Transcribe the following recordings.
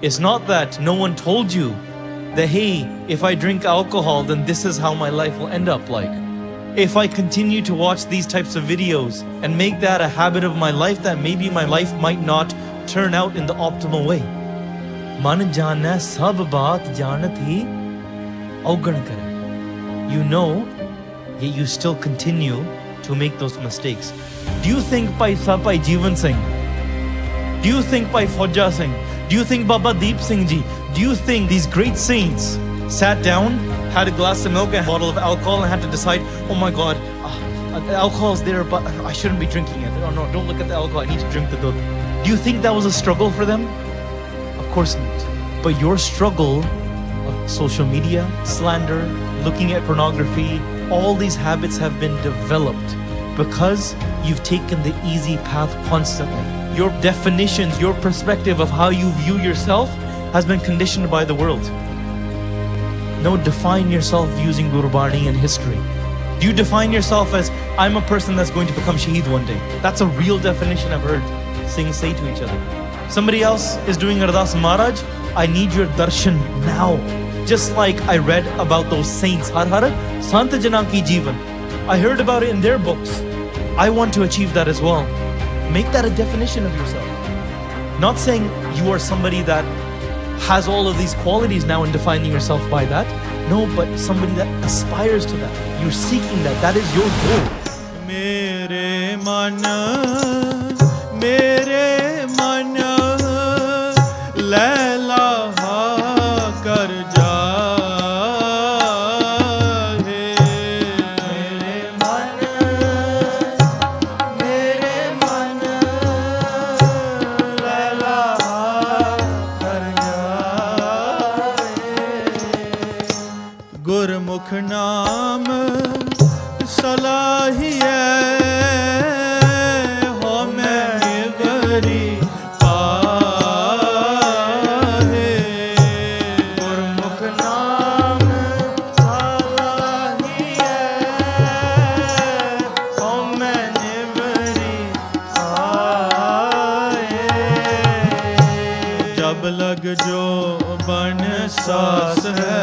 It's not that no one told you that, hey, if I drink alcohol, then this is how my life will end up like. If I continue to watch these types of videos and make that a habit of my life, that maybe my life might not turn out in the optimal way. Man jaana sab baat janat hi augan kare. You know, yet you still continue to make those mistakes. Do you think Bhai Jeevan Singh? Do you think Bhai Fauja Singh? Do you think Baba Deep Singh Ji? Do you think these great saints sat down, had a glass of milk and a bottle of alcohol and had to decide, oh my God, the alcohol's there, but I shouldn't be drinking it. Oh no, don't look at the alcohol, I need to drink the dud. Do you think that was a struggle for them? Of course not. But your struggle of social media, slander, looking at pornography, all these habits have been developed because you've taken the easy path constantly. Your definitions, your perspective of how you view yourself has been conditioned by the world. No, define yourself using Gurbani and history. Do you define yourself as, I'm a person that's going to become Shaheed one day? That's a real definition I've heard Singh say to each other. Somebody else is doing Ardas Maharaj, I need your darshan now. Just like I read about those saints, Har Har Sant Jana Ki Jeevan. I heard about it in their books. I want to achieve that as well. Make that a definition of yourself. Not saying you are somebody that has all of these qualities now and defining yourself by that. No, but somebody that aspires to that. You're seeking that. That is your goal. Mere man le laaha kar jaaye. Mere man le laaha kar jaaye. Gurmukh naam salahiye ho main gari paahe. Gurmukh naam salahiye ho main gari paahe. Jab lag jo ban saas hai,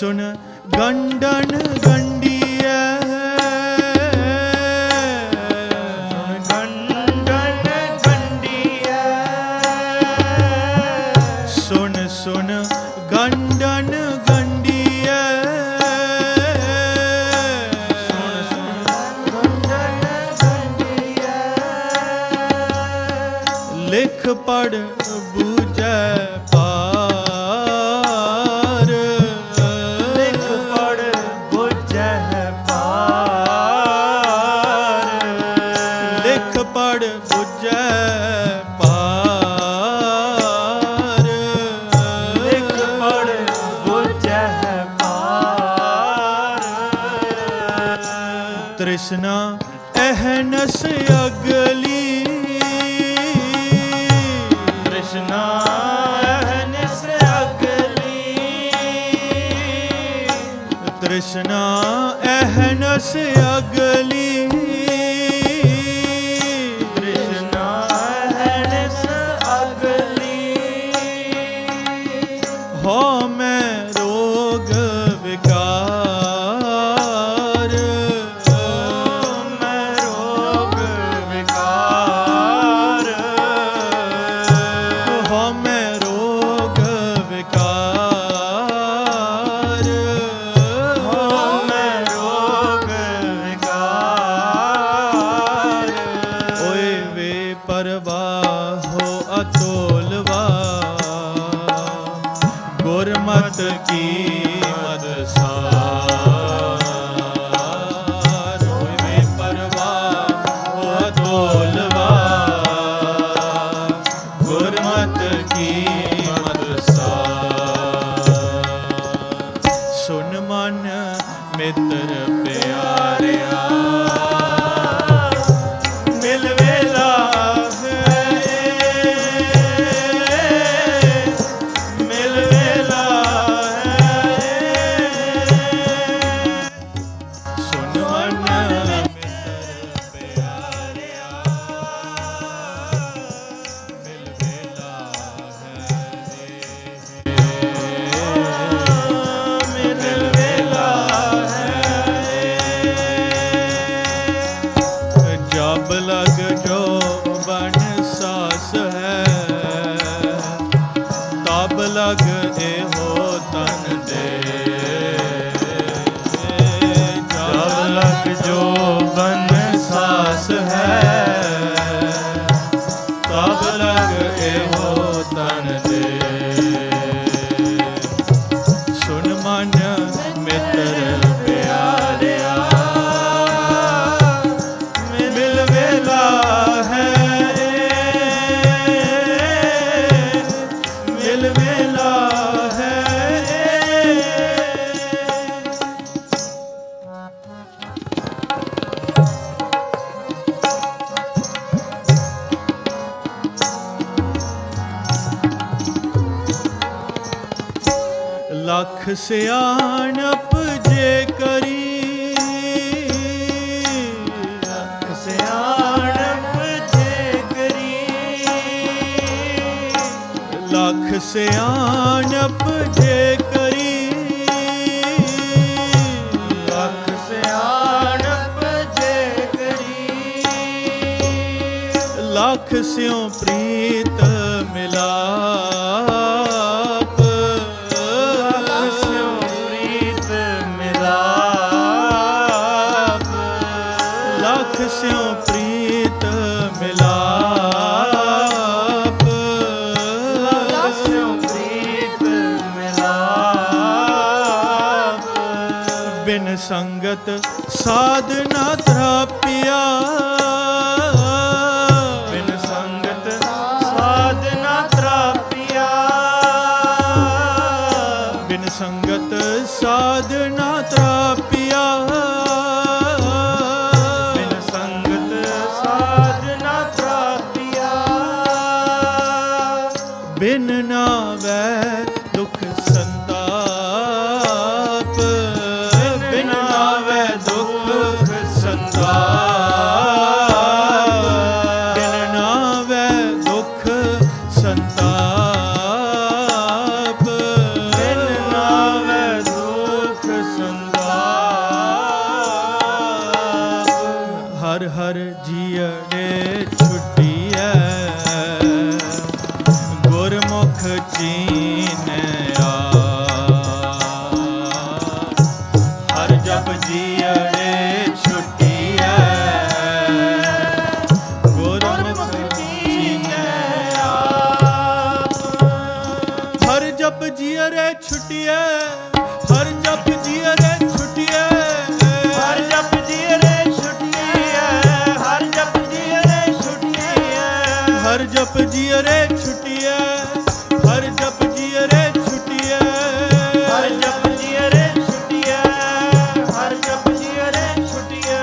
सुन गंडन गंडिया गंडन गंडिया सुन सुन गंडन गंडिया सुन सुन गंडन गंडिया लिख पढ़ बूझे तृष्णा अहनस अगली तृष्णा अहनस अगली तृष्णा अहनस अगली तृष्णा अहनस अगली हो मैं रोग विकार गुरमत की मद सार होए परवाह अदोलवा गुरमत की मद सार सुन मन मित्र प्यारिया मिल वेला लग एहो तन दे जब लग जो बन सास है तब लग एहो तन दे सुन मन मित्र प्यारिया मिल वेला है मिल वेला लख सियाणप जे करी लख सियाणप जे करी लख सियाणप जे करी लख सियाणप जे करी लख स्यों प्रीत मिला स्यों प्रीत मिलाप स्यों प्रीत मिलाप बिन संगत साधना त्रापिया बिन संगत साधना त्रापिया बिन संगत साधना त्रापिया बिन नावै दुख संताप बिन नावै दुख संताप बिन नावै दुख संताप बिन नावै दुख संताप हर हर जियड़े छुट्टिया गुरमुख चीनया हर जप जियड़े छुट्टिया गुरमुख चीनया हर जप जियड़े छुट्टिया हर जप जियड़े छुट्टिया हर जप जियड़े छुट्टिया हर जप जियड़े छुट्टिया हर जप जियड़े छुट्टिया हर जप जियरे छुट्टिया हर जप जियरे छुट्टिया हर जप जियरे छुट्टिया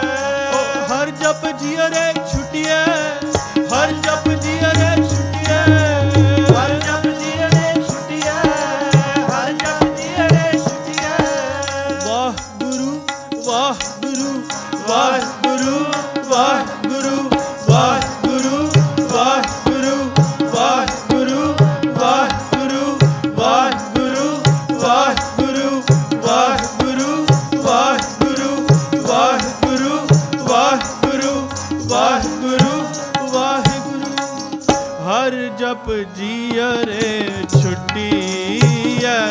हर जप जियरे छुट्टिया हर जप जियरे छुट्टिया हर जप जियरे छुट्टिया हर जप जियरे छुट्टिया वाह गुरु वाह गुरु वाह गुरु वाह गुरु वाह गुरु वाह गुरु वाह गुरु वाह गुरु वाह गुरु वाह गुरु वाह गुरु वाह गुरु वाह गुरु वाह गुरु वाह गुरु वाह गुरु हर जप जियरे छुट्टी है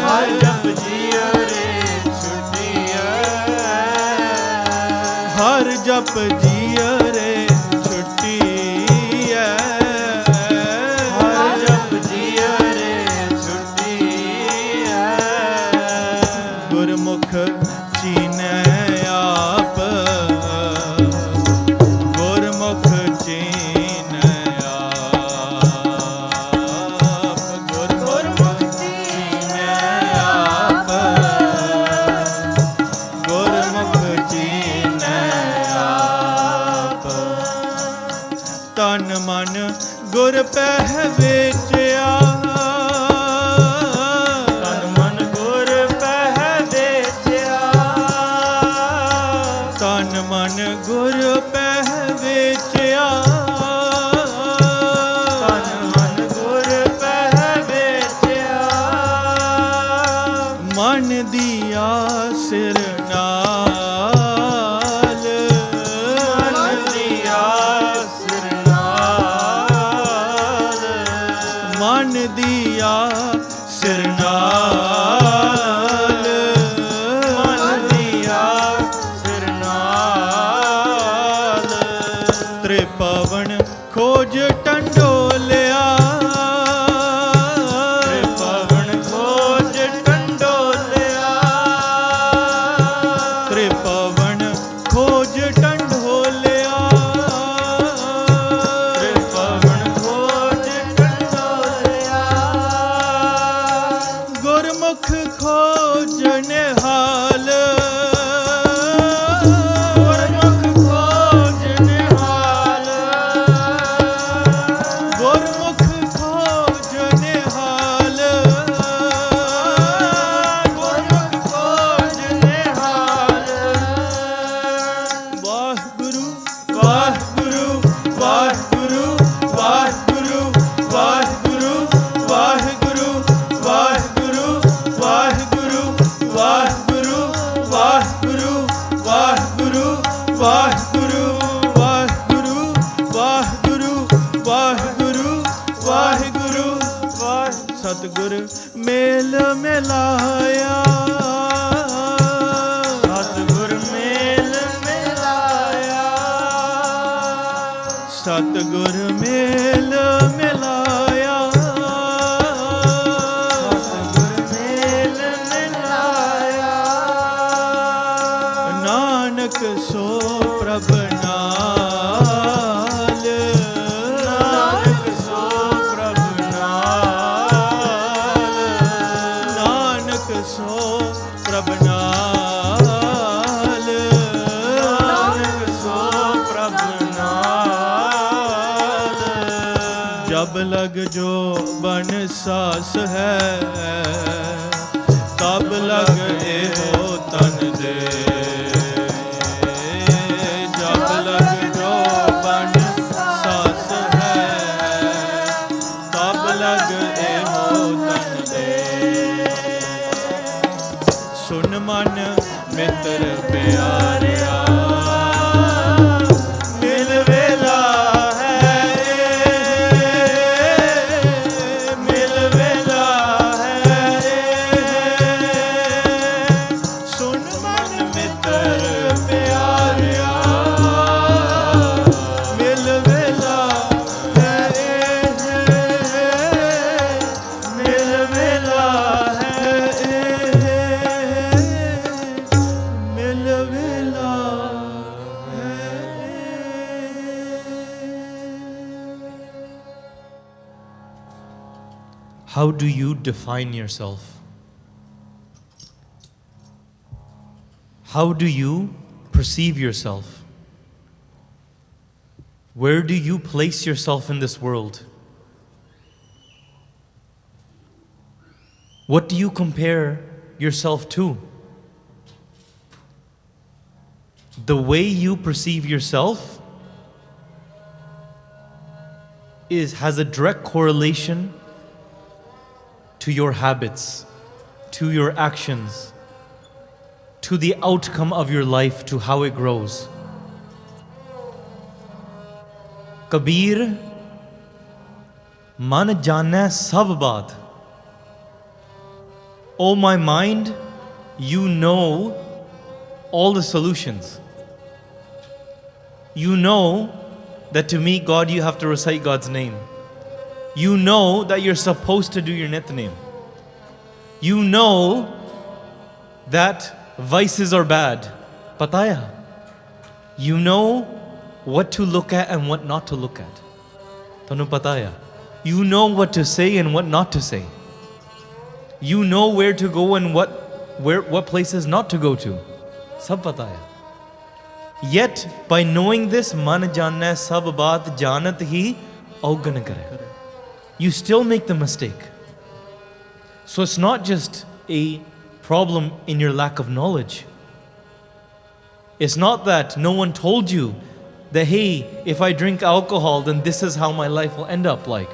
हर जप जियरे छुट्टी है हर जप जियरे छुट्टी है हर जप जियरे छुट्टी ਪਹਿ ਵੇਚਿਆ ਤਨ ਮਨ ਗੁਰ ਪਹਿ ਵੇਚਿਆ ਤਨ ਮਨ ਗੁਰ ਪਹਿ ਵੇਚਿਆ ਤਨ ਮਨ ਗੁਰ ਪਹਿ ਵੇਚਿਆ ਮਨ ਦੀਆ ਸਿਰ ਨਾਲ ਮਨ ਦੀਆ ਸਿਰ ਨਾਲ ਮਨ ਦੀਆ ਸਿਰ ਨਾਲ ਮਨ ਦੀਆ ਸਿਰ ਨਾਲ ਤ੍ਰਿਪਵਨ ਖੋਜ ਟੰਡੋਲਿਆ ਤ੍ਰਿਪਵਨ ਖੋਜ ਟੰਡੋਲਿਆ ਤ੍ਰਿਪਵਨ ਖੋਜ ਟੰਡੋਲਿਆ ਤ੍ਰਿਪਵਨ ਖੋਜ ਟੰਡੋਲਿਆ ਗੁਰਮੁਖ ਖੋਜ ਨਿਹਾਲ ਗੁਰਮੁਖ ਖੋਜ ਨਿਹਾਲ ਗੁਰਮੁਖ ਖੋਜ ਨਿਹਾਲ ਗੁਰਮੁਖ ਖੋਜ ਨਿਹਾਲ ਵਾਹਿਗੁਰੂ ਵਾਹਿਗੁਰੂ ਵਾਹਿਗੁਰੂ ਵਾਹਿਗੁਰੂ ਵਾਹਿਗੁਰੂ ਵਾਹਿਗੁਰੂ ਵਾਹਿਗੁਰੂ ਵਾਹਿਗੁਰੂ ਵਾਹਿਗੁਰੂ ਵਾਹਿਗੁਰੂ ਵਾਹਿਗੁਰੂ ਵਾਹਿਗੁਰੂ ਵਾਹਿਗੁਰੂ ਵਾਹਿਗੁਰੂ ਵਾਹਿਗੁਰੂ ਵਾਹਿਗੁਰੂ ਸਤਿਗੁਰ ਮੇਲ ਮਿਲਾਇਆ ਸਤਿਗੁਰ ਮੇਲ ਮਿਲਾਇਆ ਸਤਿਗੁਰ ਮੇਲ ਮਿਲਾਇਆ ਸਤਿਗੁਰ ਮੇਲ ਮਿਲਾਇਆ ਨਾਨਕ ਸੋ ਪ੍ਰਭ ਨਾਲ ਨਾਨਕ ਸੋ ਪ੍ਰਭ ਨਾਲ ਨਾਨਕ ਸੋ ਪ੍ਰਭ ਨਾਲ ਨਾਨਕ ਸੋ ਪ੍ਰਭ ਨਾਲ ਜਬ ਲਗ ਜੋ ਬਨ ਸਾਸ ਹੈ ਤਬ ਲਗ ਇਹੋ ਤਨ ਦੇ ਜਬ ਲਗ ਜੋ ਬਨ ਸਾਸ ਹੈ ਤਬ ਲਗ ਇਹੋ ਤਨ ਦੇ ਸੁਨ ਮਨ ਮਿੱਤਰ ਪਿਆਰਿਆ ਮਿਲ ਵੇਲਾ ਹੈ ਮਿਲ ਵੇਲਾ ਹੈ ਸੁਨ ਮਨ ਮਿੱਤਰ ਪਿਆਰਿਆ ਮਿਲ ਵੇਲਾ ਹੈ ਮਿਲ ਵੇਲਾ ਹੈ ਮਿਲ ਵੇਲਾ ਹੈ How do you define yourself? How do you perceive yourself? Where do you place yourself in this world? What do you compare yourself to? The way you perceive yourself has a direct correlation to your habits, to your actions, to the outcome of your life, to how it grows. Kabir, man jaanai sab baat. Oh my mind, you know all the solutions. You know that to meet God you have to recite God's name. You know that you're supposed to do your Nitnem. You know that vices are bad. Pataya. You know what to look at and what not to look at. Tanu pataya. You know what to say and what not to say. You know where to go and what places not to go to. Sab pataya. Yet by knowing this, man janna sab baat janat hi augan kare. you still make the mistake. So it's not just a problem in your lack of knowledge. It's not that no one told you that, hey, if I drink alcohol, then this is how my life will end up like.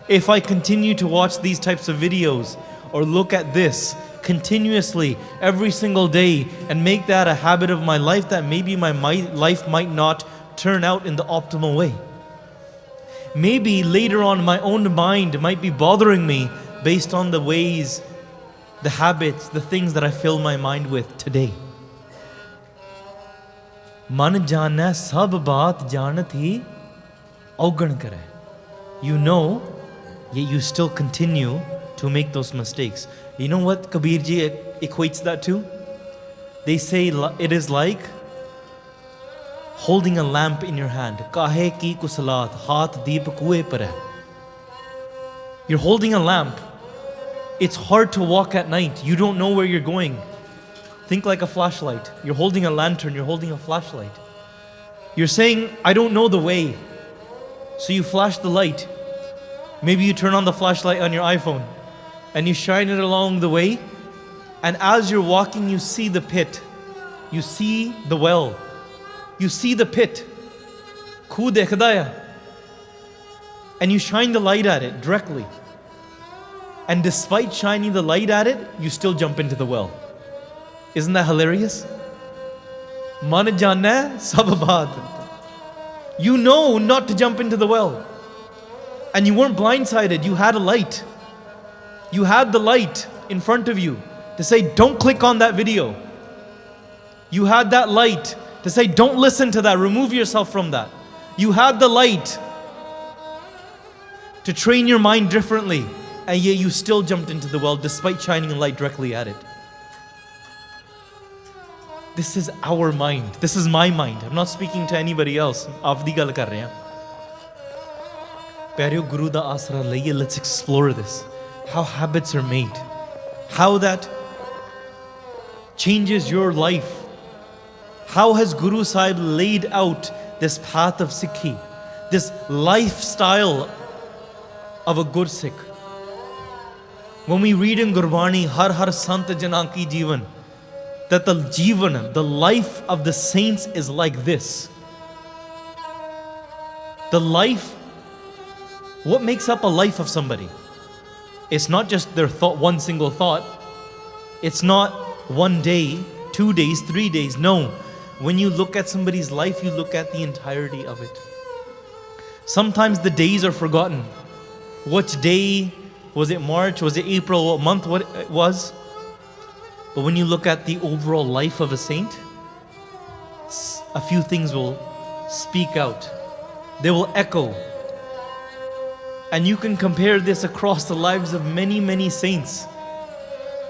If I continue to watch these types of videos or look at this continuously every single day and make that a habit of my life, that maybe my life might not turn out in the optimal way. Maybe later on my own mind might be bothering me based on the ways, the habits, the things that I fill my mind with today. Man jana sab baat janat hi augan kare. You know, yet you still continue to make those mistakes. You know what Kabir ji equates that to? They say it is like holding a lamp in your hand. Kahe ki kusalat, haath deep kuए par hai. You're holding a lamp. It's hard to walk at night. You don't know where you're going. Think like a flashlight. You're holding a lantern, you're holding a flashlight. You're saying, I don't know the way. So you flash the light. Maybe you turn on the flashlight on your iPhone and you shine it along the way. And as you're walking, you see the pit. You see the well. You see the pit. Khoo dekhda hai. And you shine the light at it directly. And despite shining the light at it, you still jump into the well. Isn't that hilarious? Man jana sab baat. You know not to jump into the well. And you weren't blindsided, you had a light. You had the light in front of you to say, don't click on that video. You had that light to say, don't listen to that, remove yourself from that. You had the light to train your mind differently, and yet you still jumped into the well despite shining a light directly at it. This is our mind. This is my mind. I'm not speaking to anybody else. Aapdi gal kar rahe hain. Pyareo Guru da asra laiye. Let's explore this. How habits are made. How that changes your life. How has Guru Sahib laid out this path of Sikhi, this lifestyle of a good Sikh? When we read in Gurbani, Har Har Sant Jana Ki Jeevan, that the Jeevan, the life of the saints is like this. The life, what makes up a life of somebody? It's not just their thought, one single thought. It's not 1 day, 2 days, 3 days. No. When you look at somebody's life, you look at the entirety of it. Sometimes the days are forgotten. Which day? Was it March? Was it April? What month? What it was? But when you look at the overall life of a saint, a few things will speak out. They will echo. And you can compare this across the lives of many, many saints.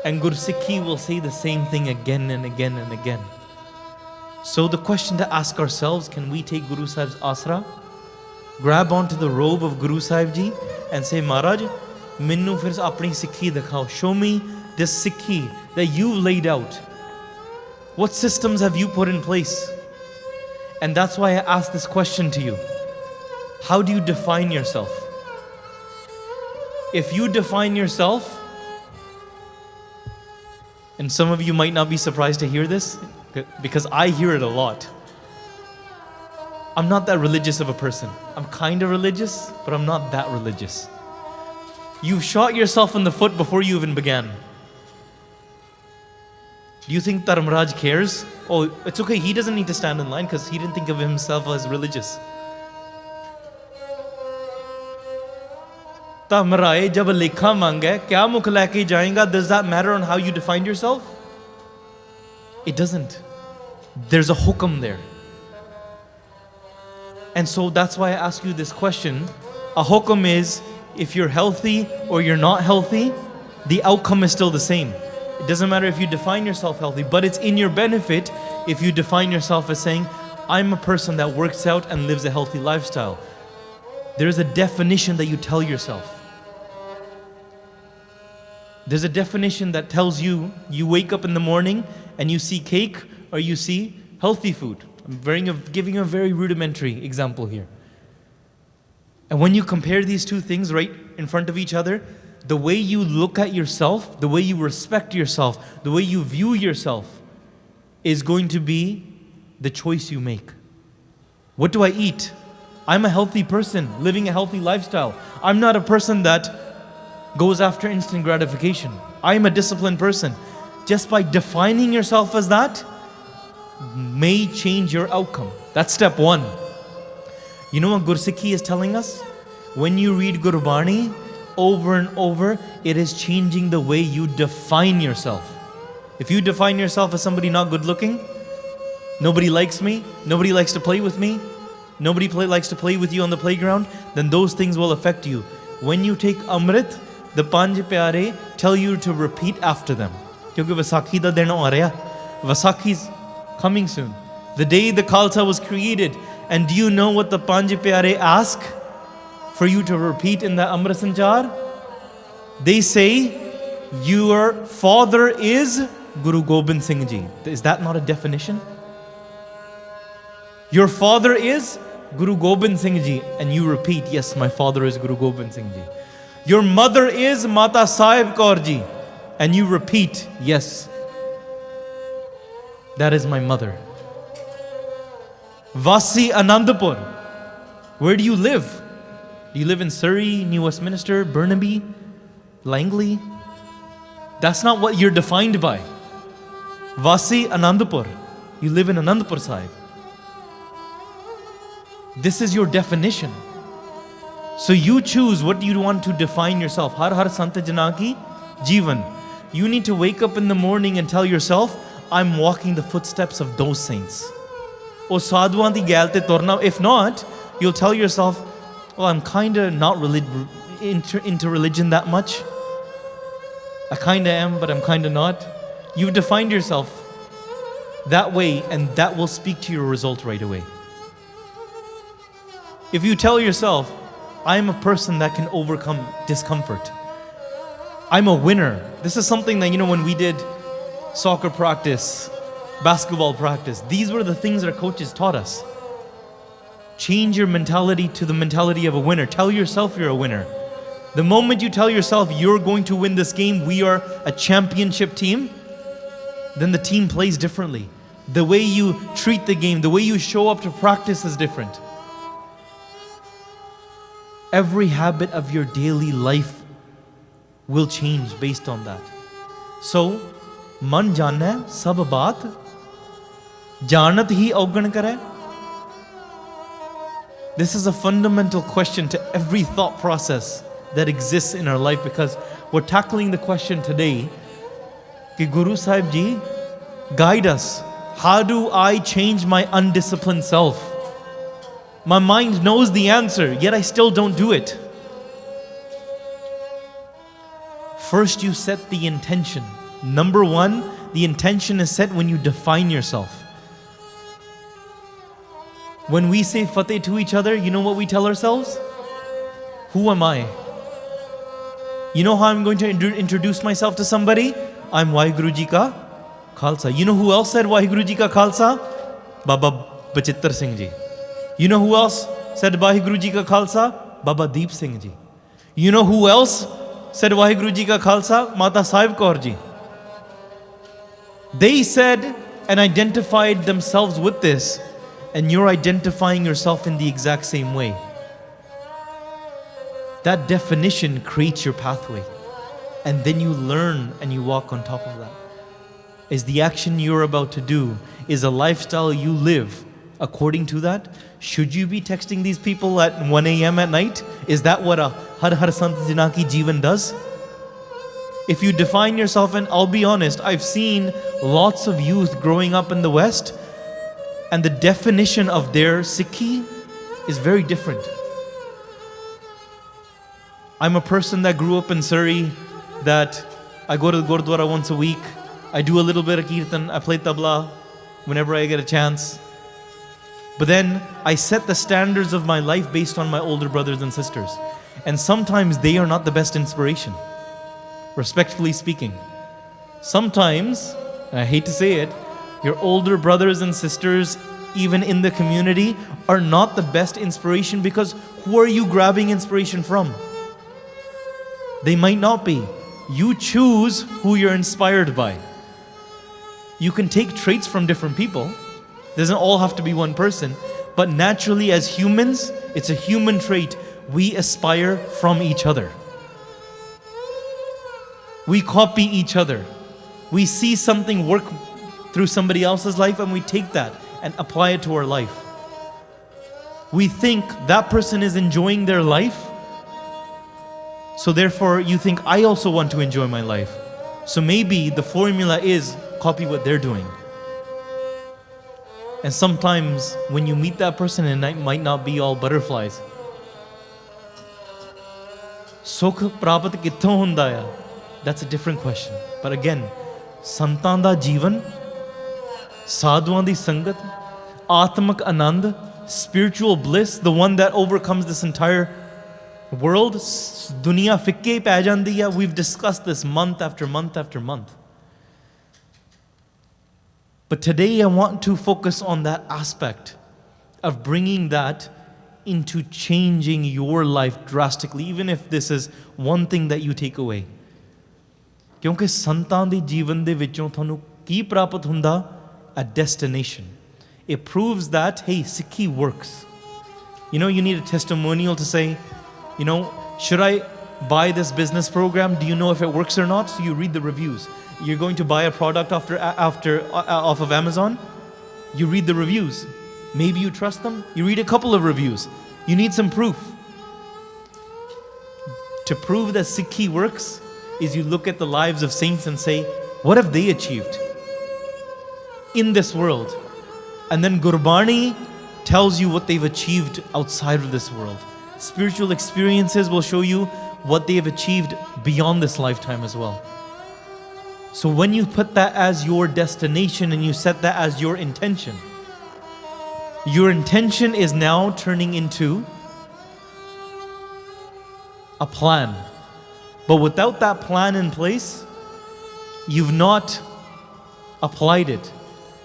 And Gursikhi will say the same thing again and again and again. So the question to ask ourselves, can we take Guru Sahib's asra? Grab onto the robe of Guru Sahib Ji and say, Maharaj, minnu fir apni Sikhi dikhao. Show me this Sikhi that you laid out. What systems have you put in place? And that's why I asked this question to you. How do you define yourself? If you define yourself, and some of you might not be surprised to hear this, because I hear it a lot. I'm not that religious of a person. I'm kind of religious, but I'm not that religious. You've shot yourself in the foot before you even began. Do you think Dharmaraj cares? Oh, it's okay, he doesn't need to stand in line because he didn't think of himself as religious. Dharmaraye jab lekha manga, kya mukh leke jayega? Does that matter on how you defined yourself? It doesn't. There's a hukam there. And so that's why I ask you this question. A hukam is, if you're healthy or you're not healthy, the outcome is still the same. It doesn't matter if you define yourself healthy, but it's in your benefit if you define yourself as saying, I'm a person that works out and lives a healthy lifestyle. There's a definition that you tell yourself. There's a definition that tells you, you wake up in the morning and you see cake or you see healthy food. I'm giving you a very rudimentary example here. And when you compare these two things, right, in front of each other, the way you look at yourself, the way you respect yourself, the way you view yourself is going to be the choice you make. What do I eat? I'm a healthy person, living a healthy lifestyle. I'm not a person that goes after instant gratification. I'm a disciplined person. Just by defining yourself as that may change your outcome. That's step one. You know what Gursikhi is telling us? When you read Gurbani over and over, it is changing the way you define yourself. If you define yourself as somebody not good looking, nobody likes me, nobody likes to play with me, nobody likes to play with you on the playground, then those things will affect you. When you take Amrit, the Panj Pyare tell you to repeat after them. Because Vaisakhi da din aa raha. Vaisakhi's coming soon. The day the Khalsa was created. And do you know what the Panj Pyare ask for you to repeat in the Amrit Sanchar? They say, your father is Guru Gobind Singh Ji. Is that not a definition? Your father is Guru Gobind Singh Ji. And you repeat, yes, my father is Guru Gobind Singh Ji. Your mother is Mata Sahib Kaur Ji. And you repeat, yes, that is my mother. Vasi Anandapur. Where do you live? Do you live in Surrey, New Westminster, Burnaby, Langley? That's not what you're defined by. Vasi Anandapur. You live in Anandapur Sahib. This is your definition. So you choose what you want to define yourself. Har har sant jana ki jeevan. You need to wake up in the morning and tell yourself, I'm walking the footsteps of those saints. O sadhuan di gal te turna. If not, you'll tell yourself, well, I'm kind of not into religion that much. I kind of am, but I'm kind of not. You've defined yourself that way, and that will speak to your result right away. If you tell yourself, I'm a person that can overcome discomfort. I'm a winner. This is something that, when we did soccer practice, basketball practice, these were the things our coaches taught us. Change your mentality to the mentality of a winner. Tell yourself you're a winner. The moment you tell yourself you're going to win this game, we are a championship team, then the team plays differently. The way you treat the game, the way you show up to practice is different. Every habit of your daily life will change based on that. So, man jana sab baat, janat hi augan kare. This is a fundamental question to every thought process that exists in our life, because we're tackling the question today, ki Guru Sahib Ji, guide us. How do I change my undisciplined self? My mind knows the answer, yet I still don't do it. First, you set the intention. Number one, the intention is set when you define yourself. When we say Fateh to each other, you know what we tell ourselves? Who am I? You know how I'm going to introduce myself to somebody? I'm Waheguru Ji Ka Khalsa. You know who else said Waheguru Ji Ka Khalsa? Baba Bachittar Singh Ji. You know who else said Waheguru Ji Ka Khalsa? Baba Deep Singh Ji. You know who else said Waheguru Ji Ka Khalsa? Mata Sahib Kaur Ji. They said and identified themselves with this, and you're identifying yourself in the exact same way. That definition creates your pathway, and then you learn and you walk on top of that. Is the action you're about to do, is a lifestyle you live according to that? Should you be texting these people at 1 a.m. at night? Is that what a Har Har Sant Jana Ki Jeevan does? If you define yourself, and I'll be honest, I've seen lots of youth growing up in the West, and the definition of their Sikhi is very different. I'm a person that grew up in Surrey, that I go to the Gurdwara once a week. I do a little bit of Kirtan. I play tabla whenever I get a chance. But then I set the standards of my life based on my older brothers and sisters. And sometimes they are not the best inspiration, respectfully speaking. Sometimes, and I hate to say it, your older brothers and sisters, even in the community, are not the best inspiration, because who are you grabbing inspiration from? They might not be. You choose who you're inspired by. You can take traits from different people. Doesn't all have to be one person. But naturally, as humans, it's a human trait. We aspire from each other. We copy each other. We see something work through somebody else's life and we take that and apply it to our life. We think that person is enjoying their life, so therefore you think, I also want to enjoy my life. So maybe the formula is copy what they're doing. And sometimes when you meet that person, it might not be all butterflies. Sukh prapat kitthon hunda hai? That's a different question. But again, santan da jeevan, sadhuan di sangat, atmak anand, spiritual bliss, the one that overcomes this entire world, duniya fikke pੈ jandi hai. We've discussed this month after month after month. But today I want to focus on that aspect of bringing that into changing your life drastically, even if this is one thing that you take away. ਕਿਉਂਕਿ ਸੰਤਾਂ ਦੇ ਜੀਵਨ ਦੇ ਵਿੱਚੋਂ ਤੁਹਾਨੂੰ ਕੀ ਪ੍ਰਾਪਤ ਹੁੰਦਾ? A destination. It proves that, hey, Sikhi works. You know, you need a testimonial to say, you know, should I buy this business program? Do you know if it works or not? So you read the reviews. You're going to buy a product off of Amazon? You read the reviews. Maybe you trust them? You read a couple of reviews. You need some proof. To prove that Sikhi works is you look at the lives of saints and say, what have they achieved in this world? And then Gurbani tells you what they've achieved outside of this world. Spiritual experiences will show you what they have achieved beyond this lifetime as well. So when you put that as your destination and you set that as your intention is now turning into a plan. But without that plan in place, you've not applied it.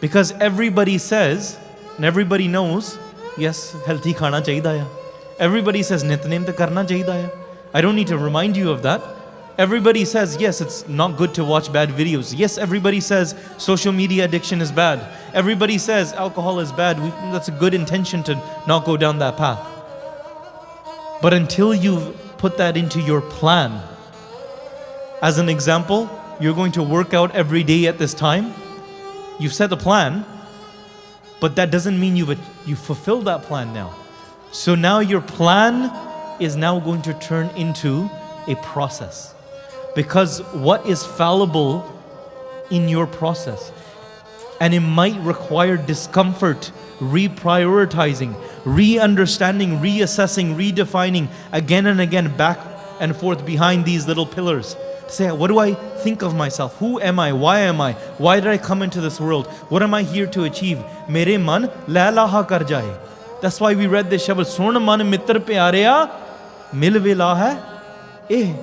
Because everybody says, and everybody knows, yes, healthy khana chahida hai. Everybody says, nitnem ta karna chahida hai. I don't need to remind you of that. Everybody says, yes, it's not good to watch bad videos. Yes, everybody says social media addiction is bad. Everybody says alcohol is bad. That's a good intention to not go down that path. But until you've put that into your plan, as an example, you're going to work out every day at this time. You've set the plan, but that doesn't mean you've fulfilled that plan now. So now your plan is now going to turn into a process. Because what is fallible in your process? And it might require discomfort, reprioritizing, re-understanding, reassessing, redefining again and again, back and forth behind these little pillars. Say, what do I think of myself? Who am I? Why am I? Why did I come into this world? What am I here to achieve? Mere man laaha kar jaaye. That's why we read this shabad. Sun man mitra pyarya mil vela hai.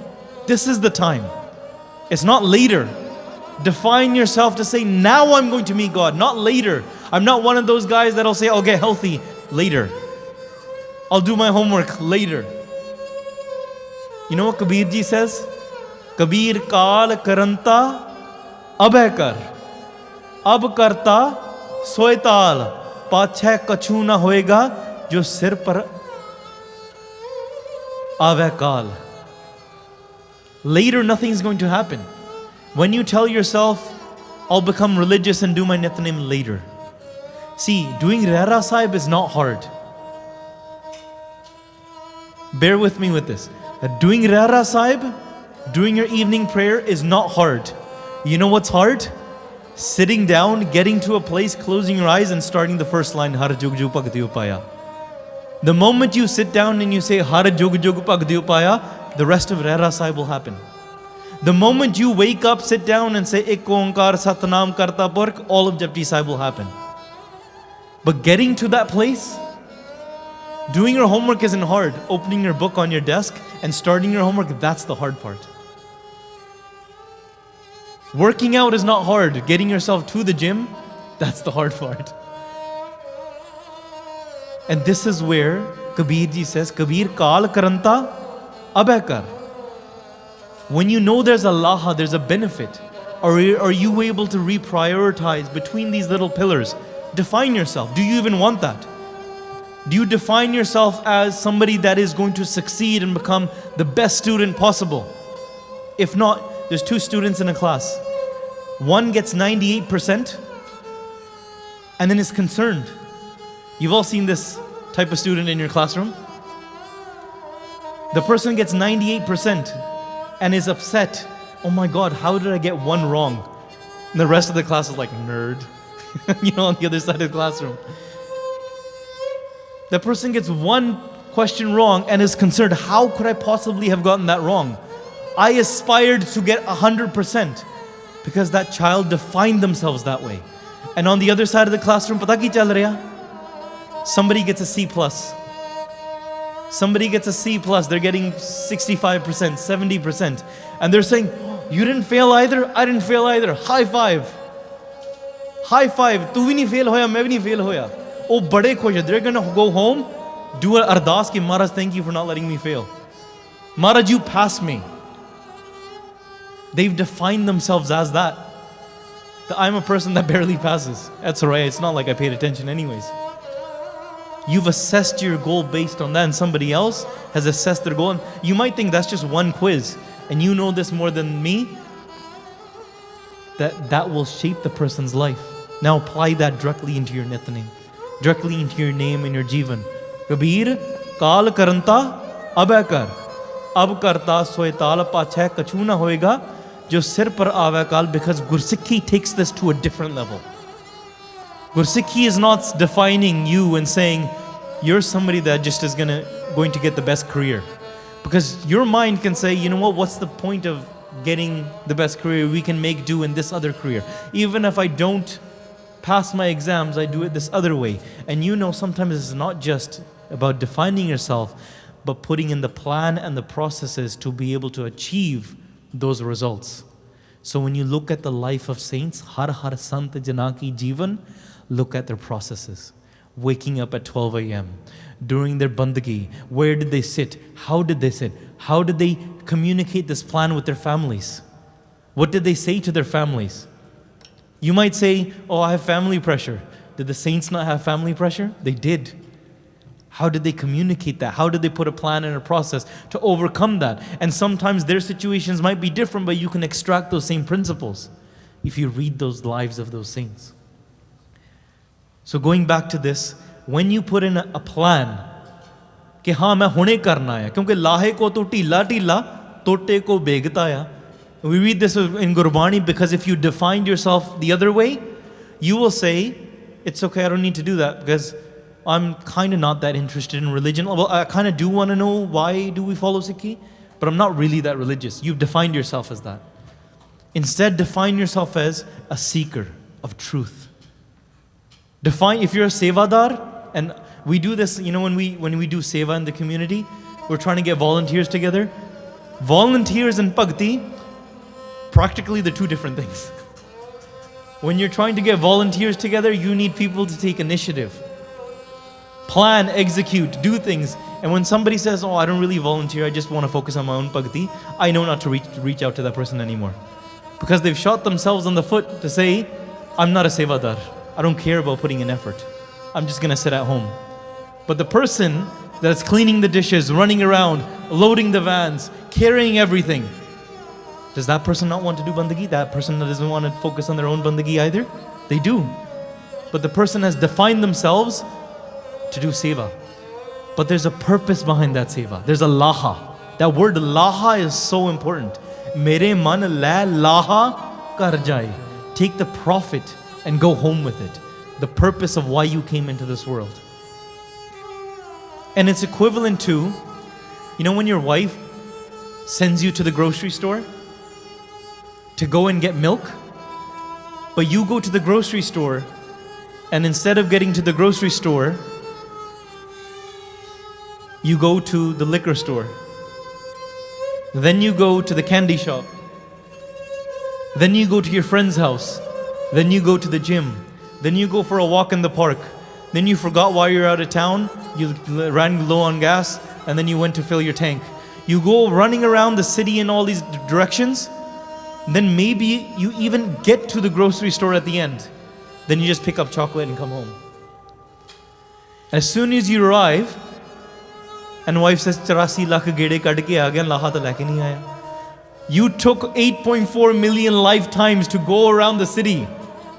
This is the time. It's not later. Define yourself to say, now I'm going to meet God, not later. I'm not one of those guys that'll say, I'll get healthy later. I'll do my homework later. You know what Kabir ji says? Kabir kaal karanta abhay kar. Ab karta soy taal. Pachhe kachu na hoega jo sir par avay kaal. Later, nothing's going to happen. When you tell yourself, I'll become religious and do my nitnem later. See, doing Rehra Sahib is not hard. Bear with me with this. Doing Rehra Sahib, doing your evening prayer is not hard. You know what's hard? Sitting down, getting to a place, closing your eyes and starting the first line, Har Jug Jug Bhakti Upaya. The moment you sit down and you say, Har Jug Jug Bhakti Upaya, the rest of Rehra Sahib will happen. The moment you wake up, sit down and say, Ek Onkar Satnam Karta Purkh, all of Japji Sahib will happen. But getting to that place, doing your homework isn't hard. Opening your book on your desk and starting your homework, that's the hard part. Working out is not hard. Getting yourself to the gym, that's the hard part. And this is where Kabir ji says, Kabir kaal karanta abhay kar. When you know there's a Laaha, there's a benefit. Are you able to reprioritize between these little pillars? Define yourself. Do you even want that? Do you define yourself as somebody that is going to succeed and become the best student possible? If not, there's 2 students in a class. One gets 98% and then is concerned. You've all seen this type of student in your classroom. The person gets 98% and is upset. Oh my God, how did I get one wrong? And the rest of the class is like, nerd. On the other side of the classroom. The person gets one question wrong and is concerned, how could I possibly have gotten that wrong? I aspired to get 100% because that child defined themselves that way. And on the other side of the classroom, pata ki chal raha? Somebody gets a C+. Somebody gets a C+, they're getting 65%, 70%. And they're saying, you didn't fail either, I didn't fail either. High five. High five. Tu bhi nahi fail hoya, main bhi nahi fail hoya. Oh, bade khosh. They're going to go home, do an ardas ki Maharaj, thank you for not letting me fail. Maharaj, you passed me. They've defined themselves as that. I'm a person that barely passes. That's alright, it's not like I paid attention anyways. You've assessed your goal based on that, and somebody else has assessed their goal. And you might think that's just one quiz, and you know this more than me, that will shape the person's life. Now apply that directly into your nithanim, directly into your name and your jivan. Kabir, kaal karanta, abhay kar. Ab karta soye taal pachhe kachu na hoega, jo sir par aave kaal, because Gursikhi takes this to a different level. Gursikhi is not defining you and saying, you're somebody that just is going to get the best career. Because your mind can say, you know what, what's the point of getting the best career? We can make do in this other career. Even if I don't pass my exams, I do it this other way. And sometimes it's not just about defining yourself, but putting in the plan and the processes to be able to achieve those results. So when you look at the life of saints, har har sant jana ki jivan, look at their processes. Waking up at 12 a.m., during their bandagi, where did they sit? How did they sit? How did they communicate this plan with their families? What did they say to their families? You might say, oh, I have family pressure. Did the saints not have family pressure? They did. How did they communicate that? How did they put a plan and a process to overcome that? And sometimes their situations might be different, but you can extract those same principles if you read those lives of those saints. So going back to this, when you put in a plan, कि हाँ मैं हुणे करना है, क्योंकि लाहे को तो टीला टीला, तोटे को बेगता है. We read this in Gurbani because if you defined yourself the other way, you will say, it's okay, I don't need to do that because I'm kind of not that interested in religion. Well, I kind of do want to know why do we follow Sikhi, but I'm not really that religious. You've defined yourself as that. Instead, define yourself as a seeker of truth. Define, if you're a sevadar, and we do this, when we do seva in the community, we're trying to get volunteers together. Volunteers and bhakti, practically the two different things. When you're trying to get volunteers together, you need people to take initiative. Plan, execute, do things. And when somebody says, oh, I don't really volunteer, I just want to focus on my own bhakti, I know not to reach out to that person anymore. Because they've shot themselves on the foot to say, I'm not a sevadar. I don't care about putting in effort. I'm just going to sit at home. But the person that's cleaning the dishes, running around, loading the vans, carrying everything, does that person not want to do bandagi? That person doesn't want to focus on their own bandagi either? They do. But the person has defined themselves to do seva. But there's a purpose behind that seva. There's a laaha. That word laaha is so important. Mere man la laaha kar jaaye. Take the profit and go home with it. The purpose of why you came into this world. And it's equivalent to, when your wife sends you to the grocery store to go and get milk, but you go to the grocery store and instead of getting to the grocery store, you go to the liquor store. Then you go to the candy shop. Then you go to your friend's house. Then you go to the gym. Then you go for a walk in the park. Then you forgot why you're out of town. You ran low on gas and then you went to fill your tank. You go running around the city in all these directions. Then maybe you even get to the grocery store at the end. Then you just pick up chocolate and come home. As soon as you arrive, and wife says, 84 lakh gede kad ke aa gaya, Laaha to leke nahi aaya. You took 8.4 million lifetimes to go around the city.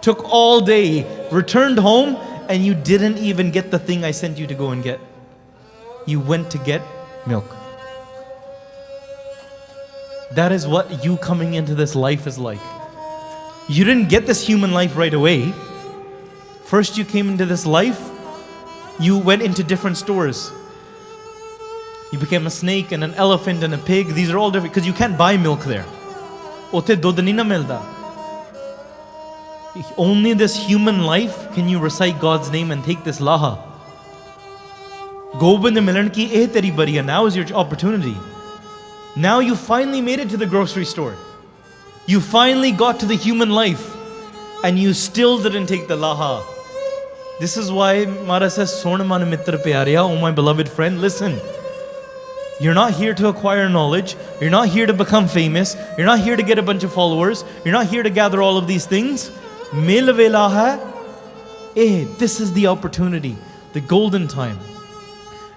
Took all day, returned home, and you didn't even get the thing I sent you to go and get. You went to get milk. That is what you coming into this life is like. You didn't get this human life right away. First you came into this life, you went into different stores. You became a snake and an elephant and a pig. These are all different because you can't buy milk there. Otte dudh nahi na milda. Only this human life can you recite God's name and take this Laaha. Gobind milan ki eh teri bariya. Now is your opportunity. Now you finally made it to the grocery store. You finally got to the human life. And you still didn't take the Laaha. This is why Mara says, Son man mitra pyarya, oh my beloved friend, listen. You're not here to acquire knowledge. You're not here to become famous. You're not here to get a bunch of followers. You're not here to gather all of these things. Milve Laaha. This is the opportunity, the golden time.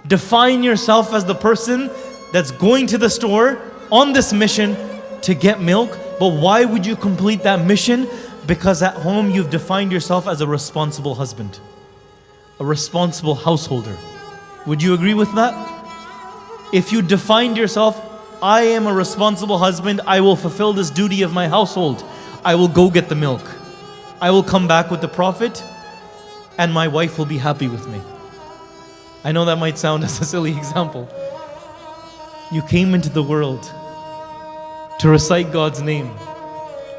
Define yourself as the person that's going to the store on this mission to get milk. But why would you complete that mission? Because at home you've defined yourself as a responsible husband, a responsible householder. Would you agree with that? If you defined yourself, I am a responsible husband, I will fulfill this duty of my household. I will go get the milk. I will come back with the Prophet and my wife will be happy with me. I know that might sound as a silly example. You came into the world to recite God's name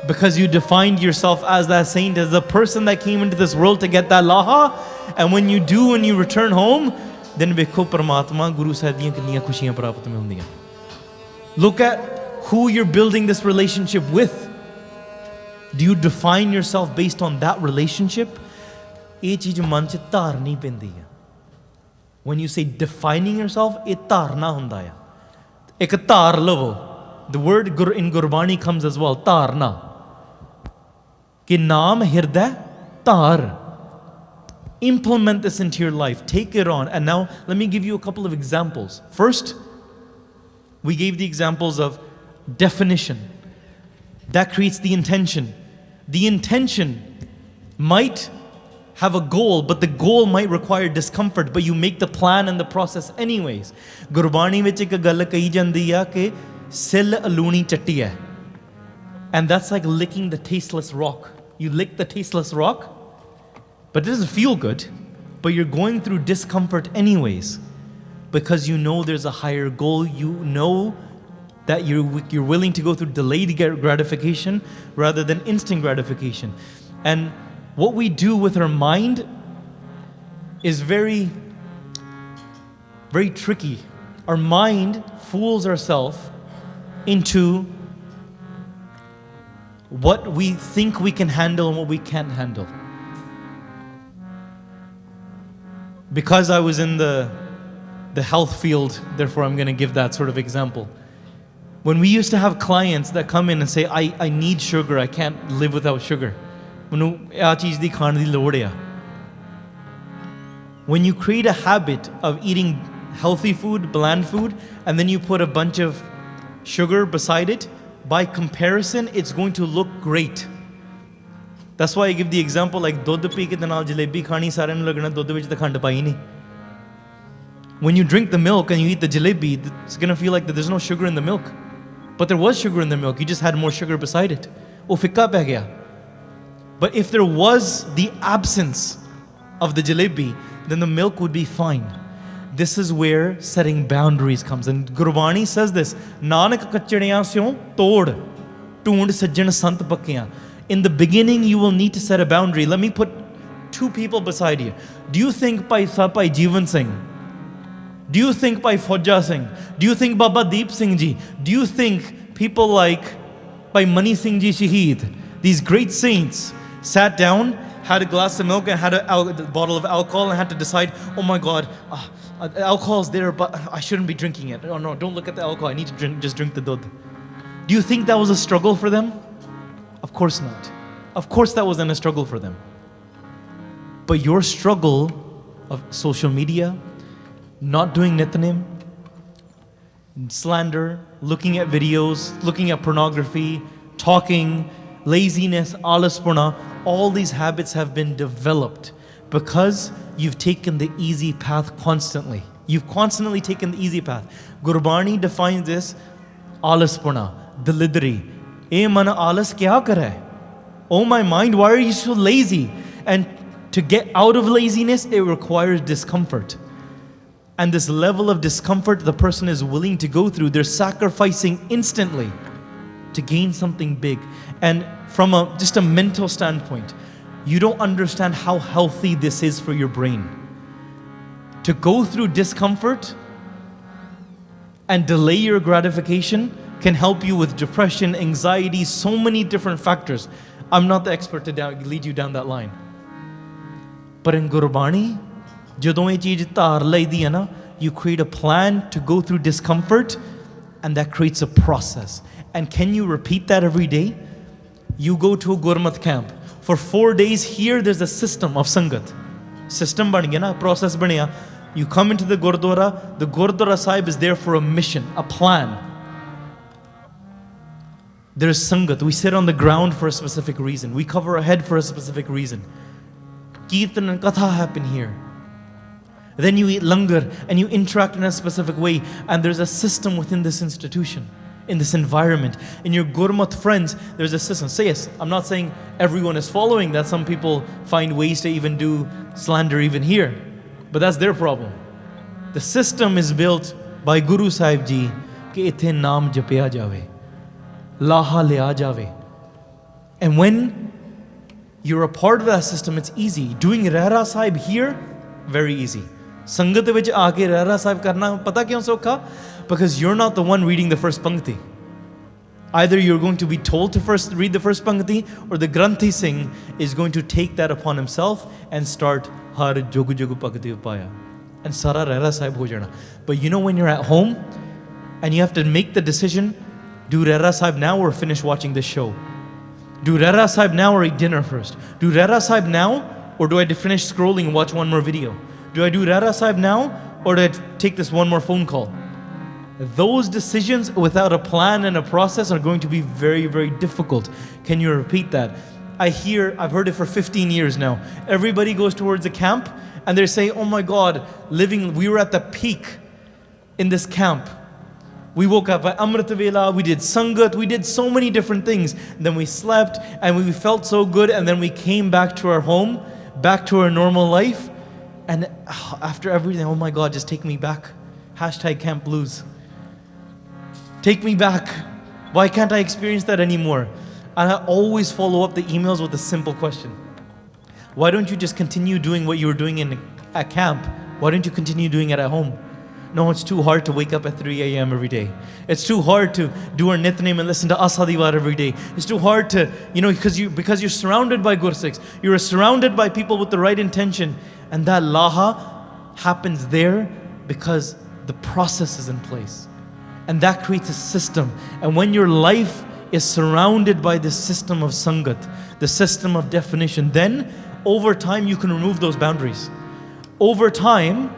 because you defined yourself as that saint, as the person that came into this world to get that Laaha. And when you do and you return home, then vekho Paramatma Guru Sahib diyan kinniyan khushiyan prapt mein hundiyan. Look at who you're building this relationship with. Do you define yourself based on that relationship? Ye cheez man ch dharni pendi hai. When you say defining yourself, ye dharna hunda hai. Ek dhar lavo. The word in Gurbani comes as well, dharna. Ki Naam, Hirday, Dhaar. Implement this into your life. Take it on. And now let me give you a couple of examples. First, we gave the examples of definition. That creates the intention. The intention might have a goal, but the goal might require discomfort, but you make the plan and the process anyways. Gurbani vich ek gall kahi jandi hai ke sil aluni chatti hai. And that's like licking the tasteless rock. You lick the tasteless rock, but it doesn't feel good, but you're going through discomfort anyways because you know there's a higher goal. You know that you're willing to go through delayed gratification rather than instant gratification. And what we do with our mind is very, very tricky. Our mind fools ourselves into what we think we can handle and what we can't handle. Because I was in the health field, therefore I'm going to give that sort of example. When we used to have clients that come in and say, I need sugar, I can't live without sugar. When you create a habit of eating healthy food, bland food, and then you put a bunch of sugar beside it, by comparison, it's going to look great. That's why I give the example like dudh pee ke naal jalebi khani sare nu lagna dudh vich ta khand pai nahi. When you drink the milk and you eat the jalebi, it's going to feel like that there's no sugar in the milk. But there was sugar in the milk, you just had more sugar beside it. Oh, fikka peh gaya. But if there was the absence of the jalebi, then the milk would be fine. This is where setting boundaries comes. And Gurbani says this, Nanak kachdiyan syon tod, toond sajjan sant pakkiyan. In the beginning, you will need to set a boundary. Let me put two people beside you. Do you think Bhai Jeevan Singh? Do you think Bhai Fauja Singh? Do you think Baba Deep Singh Ji? Do you think people like Bhai Mani Singh Ji Shaheed, these great saints, sat down had a glass of milk and had a bottle of alcohol and had to decide, oh my God, alcohol's there, but I shouldn't be drinking it. Oh no, don't look at the alcohol. I need to just drink the dud. Do you think that was a struggle for them? Of course not. Of course that wasn't a struggle for them. But your struggle of social media, not doing nitnem, slander, looking at videos, looking at pornography, talking, laziness, alaspurna, all these habits have been developed because you've taken the easy path constantly. You've constantly taken the easy path. Gurbani defines this, alaspurna, dalidri. Eh mana alas kya kar hai? Oh my mind, why are you so lazy? And to get out of laziness, it requires discomfort. And this level of discomfort the person is willing to go through, they're sacrificing instantly to gain something big. And from just a mental standpoint, you don't understand how healthy this is for your brain. To go through discomfort and delay your gratification can help you with depression, anxiety, so many different factors. I'm not the expert to lead you down that line. But in Gurbani, ਜਦੋਂ ਇਹ ਚੀਜ਼ ਧਾਰ ਲਈਦੀ ਹੈ ਨਾ, you create a plan to go through discomfort, and that creates a process. And can you repeat that every day? You go to a Gurmat camp. For 4 days here, there's a system of Sangat. System ban gaya na, process baniya. You come into the Gurdwara Sahib is there for a mission, a plan. There's Sangat. We sit on the ground for a specific reason. We cover our head for a specific reason. Kirtan and Katha happen here. Then you eat langar and you interact in a specific way. And there's a system within this institution, in this environment. In your Gurmat friends, there's a system. So yes, I'm not saying everyone is following that. Some people find ways to even do slander even here. But that's their problem. The system is built by Guru Sahib Ji कि इथे नाम जपया जावे, Laaha लिया जावे. And when you're a part of that system, it's easy. Doing Rehra Sahib here, very easy. Sangat vich aake Rehra Sahib karna, pata kyon sokha? Because you're not the one reading the first pankti. Either you're going to be told to first read the first pankti, or the Granthi Singh is going to take that upon himself and start Har Jogu Jogu Pakati Upaya. And Sara Rehra Sahib ho jana. But you know when you're at home and you have to make the decision, do Rehra Sahib now or finish watching this show? Do Rehra Sahib now or eat dinner first? Do Rehra Sahib now or do I finish scrolling and watch one more video? Do I do Rehra Sahib now or do I take this one more phone call? Those decisions without a plan and a process are going to be very, very difficult. Can you repeat that? I've heard it for 15 years now. Everybody goes towards a camp and they're saying, oh my God, we were at the peak in this camp. We woke up at Amrita Vela, we did Sangat, we did so many different things. Then we slept and we felt so good, and then we came back to our home, back to our normal life. And after everything, oh my God, just take me back. Hashtag Camp Blues. Take me back. Why can't I experience that anymore? And I always follow up the emails with a simple question. Why don't you just continue doing what you were doing at camp? Why don't you continue doing it at home? No, it's too hard to wake up at 3 a.m. every day. It's too hard to do our nitnem and listen to Asadiwar every day. It's too hard to, because you're surrounded by Gursikhs. You're surrounded by people with the right intention. And that Laaha happens there because the process is in place. And that creates a system. And when your life is surrounded by this system of Sangat, the system of definition, then over time you can remove those boundaries. Over time,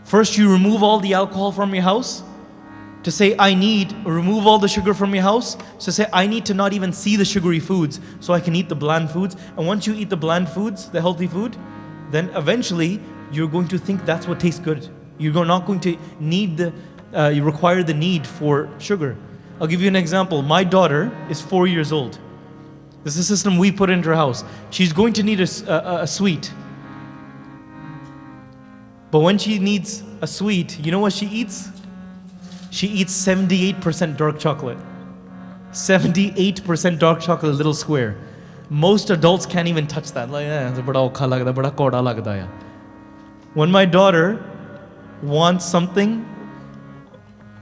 first you remove all the alcohol from your house to say, remove all the sugar from your house. So say, I need to not even see the sugary foods so I can eat the bland foods. And once you eat the bland foods, the healthy food, then eventually you're going to think that's what tastes good. You're not going to you require the need for sugar. I'll give you an example. My daughter is 4 years old. This is a system we put into her house. She's going to need a sweet. But when she needs a sweet, you know what she eats? She eats 78% dark chocolate. 78% dark chocolate, little square. Most adults can't even touch that. When my daughter wants something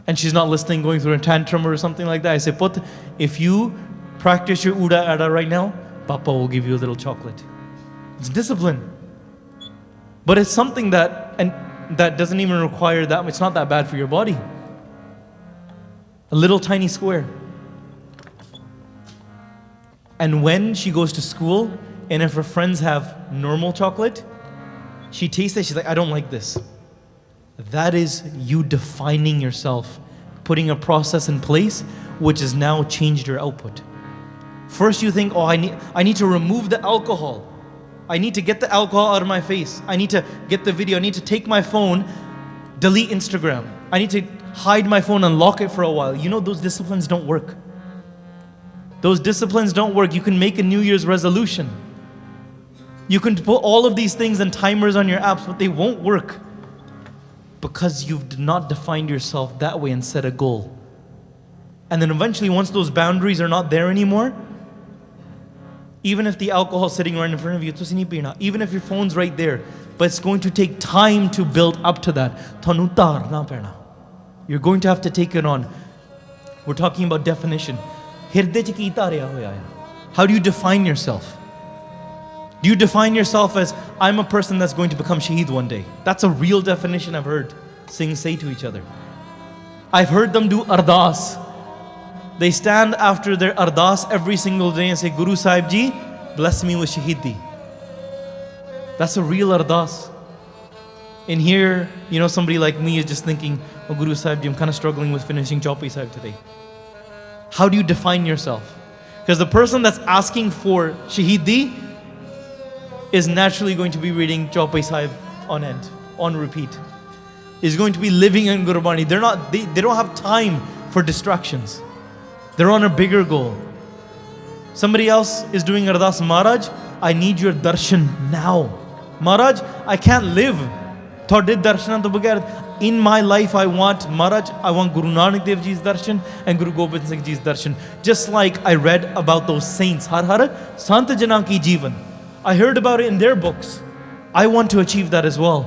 and she's not listening, going through a tantrum or something like that, I say, Put, if you practice your Uda Ada right now, Papa will give you a little chocolate. It's discipline. But it's something that doesn't even require that. It's not that bad for your body. A little tiny square. And when she goes to school, and if her friends have normal chocolate, she tastes it, she's like, I don't like this. That is you defining yourself, putting a process in place which has now changed your output. First you think, oh, I need to remove the alcohol. I need to get the alcohol out of my face. I need to get the video. I need to take my phone, delete Instagram. I need to hide my phone and lock it for a while. You know, those disciplines don't work. Those disciplines don't work. You can make a New Year's resolution. You can put all of these things and timers on your apps, but they won't work because you've not defined yourself that way and set a goal. And then eventually, once those boundaries are not there anymore, even if the alcohol is sitting right in front of you, even if your phone's right there, but it's going to take time to build up to that. You're going to have to take it on. We're talking about definition. How do you define yourself? Do you define yourself as, I'm a person that's going to become shaheed one day? That's a real definition I've heard Singh say to each other. I've heard them do ardas. They stand after their ardas every single day and say, Guru Sahib Ji, bless me with shaheedi. That's a real ardas. In here, you know, somebody like me is just thinking, oh Guru Sahib Ji, I'm kind of struggling with finishing Chaupai Sahib today. How do you define yourself? Because the person that's asking for shaheedi is naturally going to be reading Chaupai Sahib on end, on repeat. Is going to be living in Gurbani. They don't have time for distractions. They're on a bigger goal. Somebody else is doing ardas, Maharaj, I need your darshan now. Maharaj, I can't live. Thode darshan to bagair. In my life, I want Maharaj, I want Guru Nanak Dev Ji's darshan and Guru Gobind Singh Ji's darshan. Just like I read about those saints, Har Sant Jana Ki Jeevan. I heard about it in their books. I want to achieve that as well.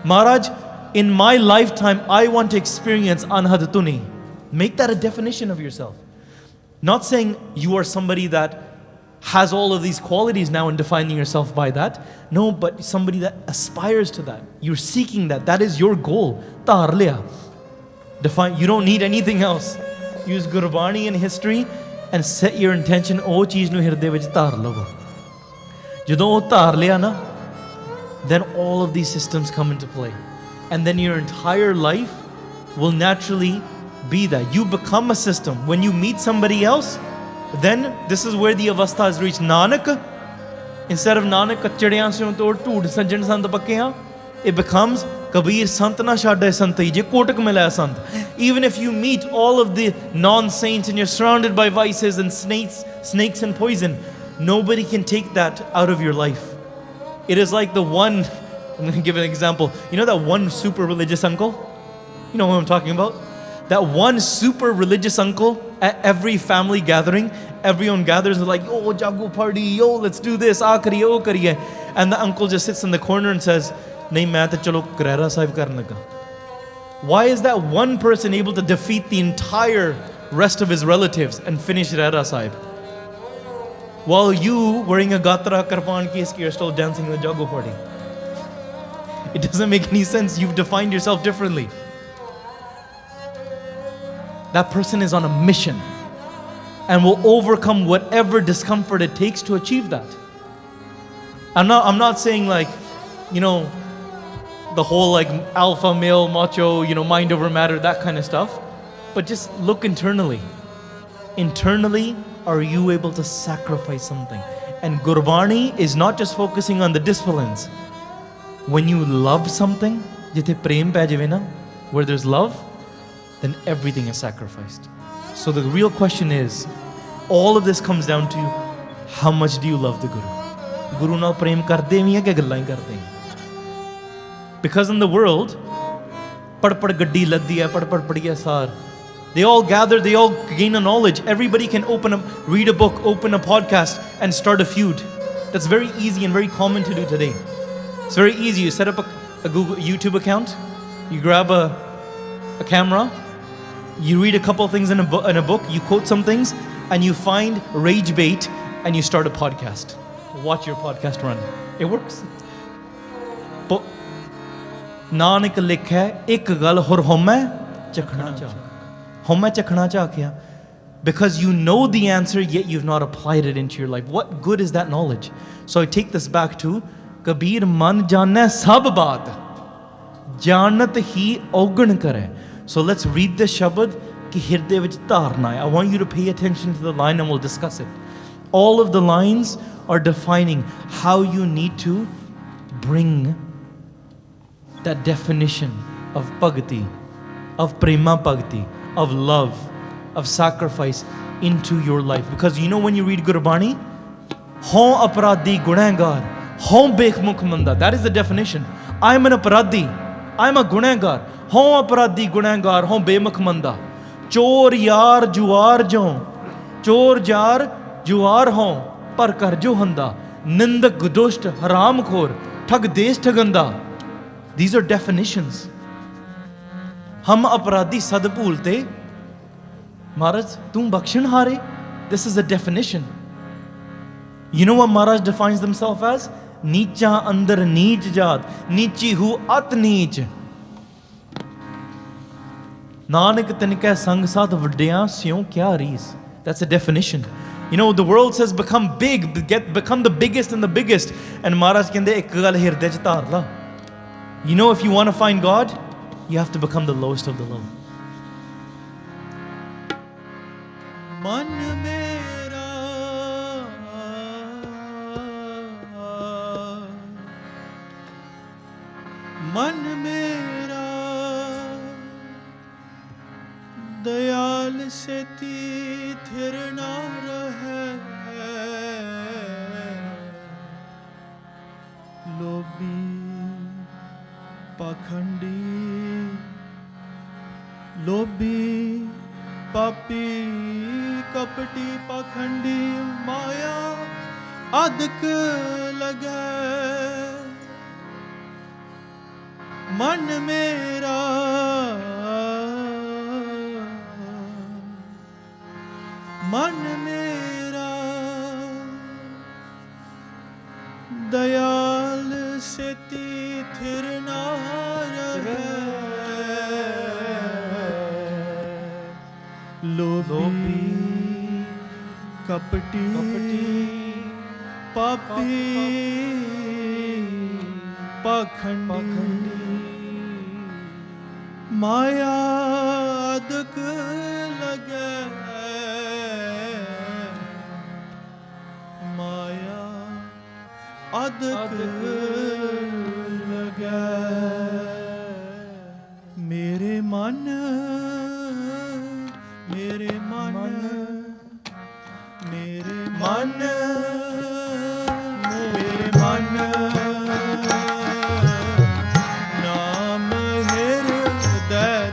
Maharaj, in my lifetime, I want to experience Anhad Tuni. Make that a definition of yourself. Not saying you are somebody that has all of these qualities now and defining yourself by that. No, but somebody that aspires to that. You're seeking that. That is your goal. Dhaar liya. Define. You don't need anything else. Use Gurbani and history and set your intention. Oh, cheez nu hirday vich dhaar lavo. Jadon oh dhaar liya na, then all of these systems come into play. And then your entire life will naturally be that. You become a system. When you meet somebody else, then this is where the avastha has reached. Nanak, instead of Nanak kachadiyan se tod tood sajjan sant pakke, it becomes Kabir sant na shadde sant je kotak milaya sant. Even if you meet all of the non-saints and you're surrounded by vices and snakes and poison, nobody can take that out of your life. It is like the one, I'm going to give an example. You know that one super religious uncle? You know what I'm talking about? That one super religious uncle at every family gathering, everyone gathers and like, oh, jago party, yo, let's do this, aa kariye, oh kariye. And the uncle just sits in the corner and says, nahi main to chalo Grera Sahib karne laga. Why is that one person able to defeat the entire rest of his relatives and finish Grera Sahib? While you, wearing a gatra, karpan, keski, you're still dancing in the jago party. It doesn't make any sense. You've defined yourself differently. That person is on a mission and will overcome whatever discomfort it takes to achieve that. I'm not saying like, you know, the whole like alpha male macho, you know, mind over matter, that kind of stuff. But just look internally. Internally, are you able to sacrifice something? And Gurbani is not just focusing on the disciplines. When you love something, jithe prem pe jave na, where there's love, then everything is sacrificed. So the real question is, all of this comes down to how much do you love the Guru? Guru nal prem karde vi hai ke gallan hi karde hain? Because in the world, pad gaddi laddi hai, pad padiya sar. They all gather, they all gain a knowledge. Everybody can read a book, open a podcast, and start a feud. That's very easy and very common to do today. It's very easy. You set up a Google YouTube account, you grab a camera, you read a couple things in a book, you quote some things, and you find rage bait and you start a podcast. Watch your podcast run. It works. But Nanak ਲਿਖੈ ਇੱਕ ਗੱਲ ਹੋਰ ਹਉਮੈ ਚਖਣਾ ਝਾਕ ਹਉਮੈ ਚਖਣਾ ਝਾਕਿਆ because you know the answer yet you've not applied it into your life. What good is that knowledge? So I take this back to Kabir ਮਨ ਜਾਣੈ ਸਭ ਬਾਤ ਜਾਣਤ ਹੀ ਔਗਣ ਕਰੈ. So let's read this shabad ਕਿ ਹਿਰਦੇ ਵਿੱਚ ਧਾਰ ਨਾ ਆਏ. I want you to pay attention to the line and we'll discuss it. All of the lines are defining how you need to bring that definition of bhakti, of prema bhakti, of love, of sacrifice into your life. Because you know when you read Gurbani, Hon aparadhi gunehgar, Hon bekhmukh manda. That is the definition. I'm an aparadhi. I'm a gunehgar. Hon aparadhi gunehgar, Hon bemukh manda. Chor yar juar jo, chor jar juar hon, par kar jo handa. Nindak gudusht haram khor, thag desh thaganda. These are definitions. Hum aparadhi sad bhulte. Maharaj, tum bakshan hare. This is a definition. You know what Maharaj defines themselves as? Neecha andar neech jaat. Neechi hu at neech. Nanak tinkeh sang sat vaddiyan syon kya rees. That's a definition. You know, the world says become big, become the biggest and the biggest. And Maharaj kende ek gal hirday ch dhaar la. You know, if you want to find God, you have to become the lowest of the low. Man mera man mera dayal se thir na rahe lobi pakhandi lobi papi kapti pakhandi maya adak lagay man mera man mera dayal se thir na lobi kapti papi pakhandi maya adak lagay maya adak lagay mere man mere man mere man mere man naam hirday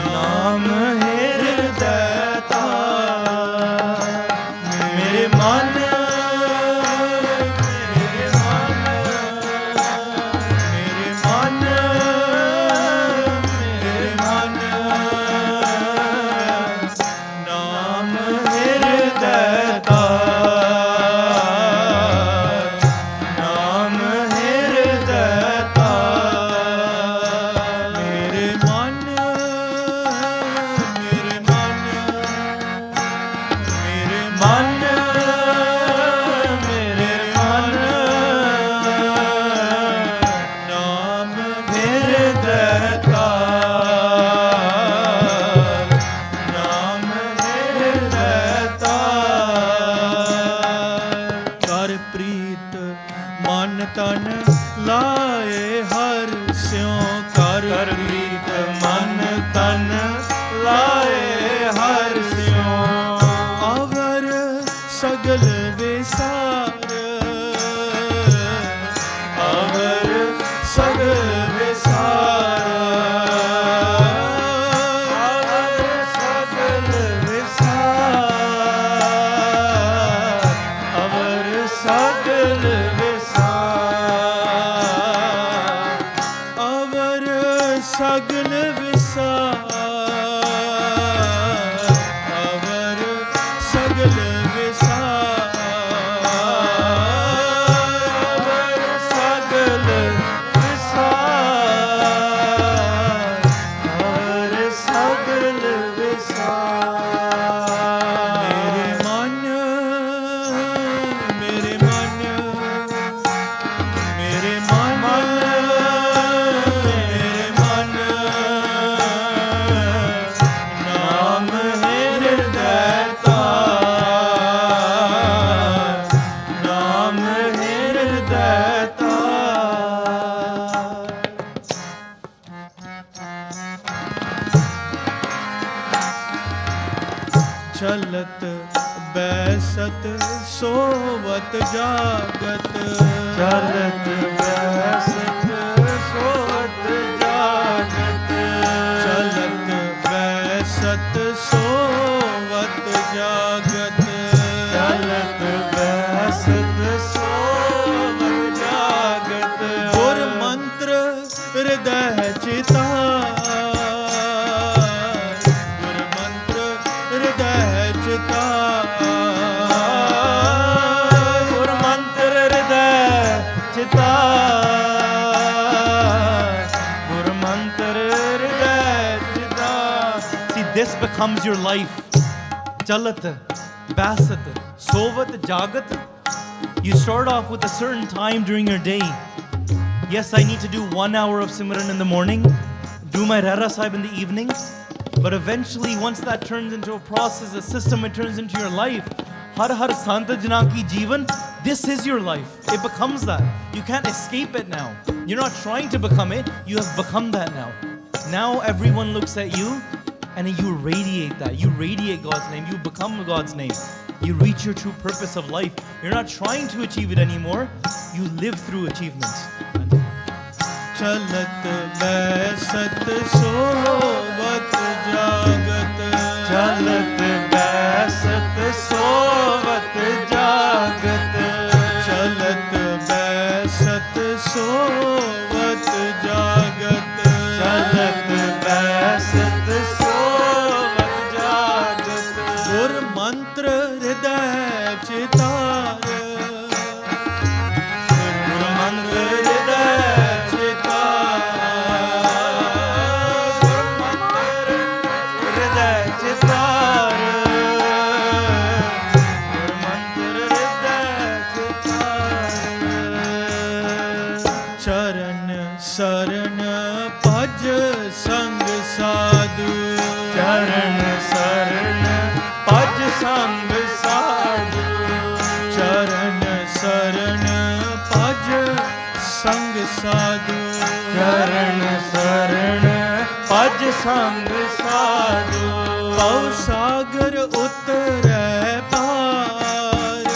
naam hirday mere man ਸਗਲ ਵਿਸਾਰ ਅਵਰ चलत बैसत सोवत जागत चलत बैसत सोवत जागत चलत बैसत सोवत जागत चलत बैसत सोवत जागत गुर मंत्र हृदय चिता गुर मंत्र हृदय चिता गुर मंत्र हृदय चिता गुर मंत्र हृदय चिता. See, this becomes your life. Chalat, basat, sovat, jagat. You start off with a certain time during your day. Yes, I need to do 1 hour of Simran in the morning, do my Rara Sahib in the evening, but eventually once that turns into a process, a system, it turns into your life. Har har sant jana ki jeevan, this is your life. It becomes that. You can't escape it now. You're not trying to become it, you have become that now. Now everyone looks at you and you radiate that. You radiate God's name, you become God's name. You reach your true purpose of life. You're not trying to achieve it anymore, you live through achievements. चलत बैसत सोवत जागत चलत बैसत सोवत जागत चलत बैसत सोवत जागत चलत बैसत सोवत जागत गुर मंत्र हृदय चितार गुर मंत्र हृदय शरण भज संग साधु चरण शरण भज संग साधु चरण शरण भज संग साधु चरण शरण भज संग साधु भव सागर उतरै पार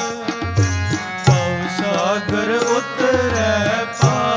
भव सागर उतरै पार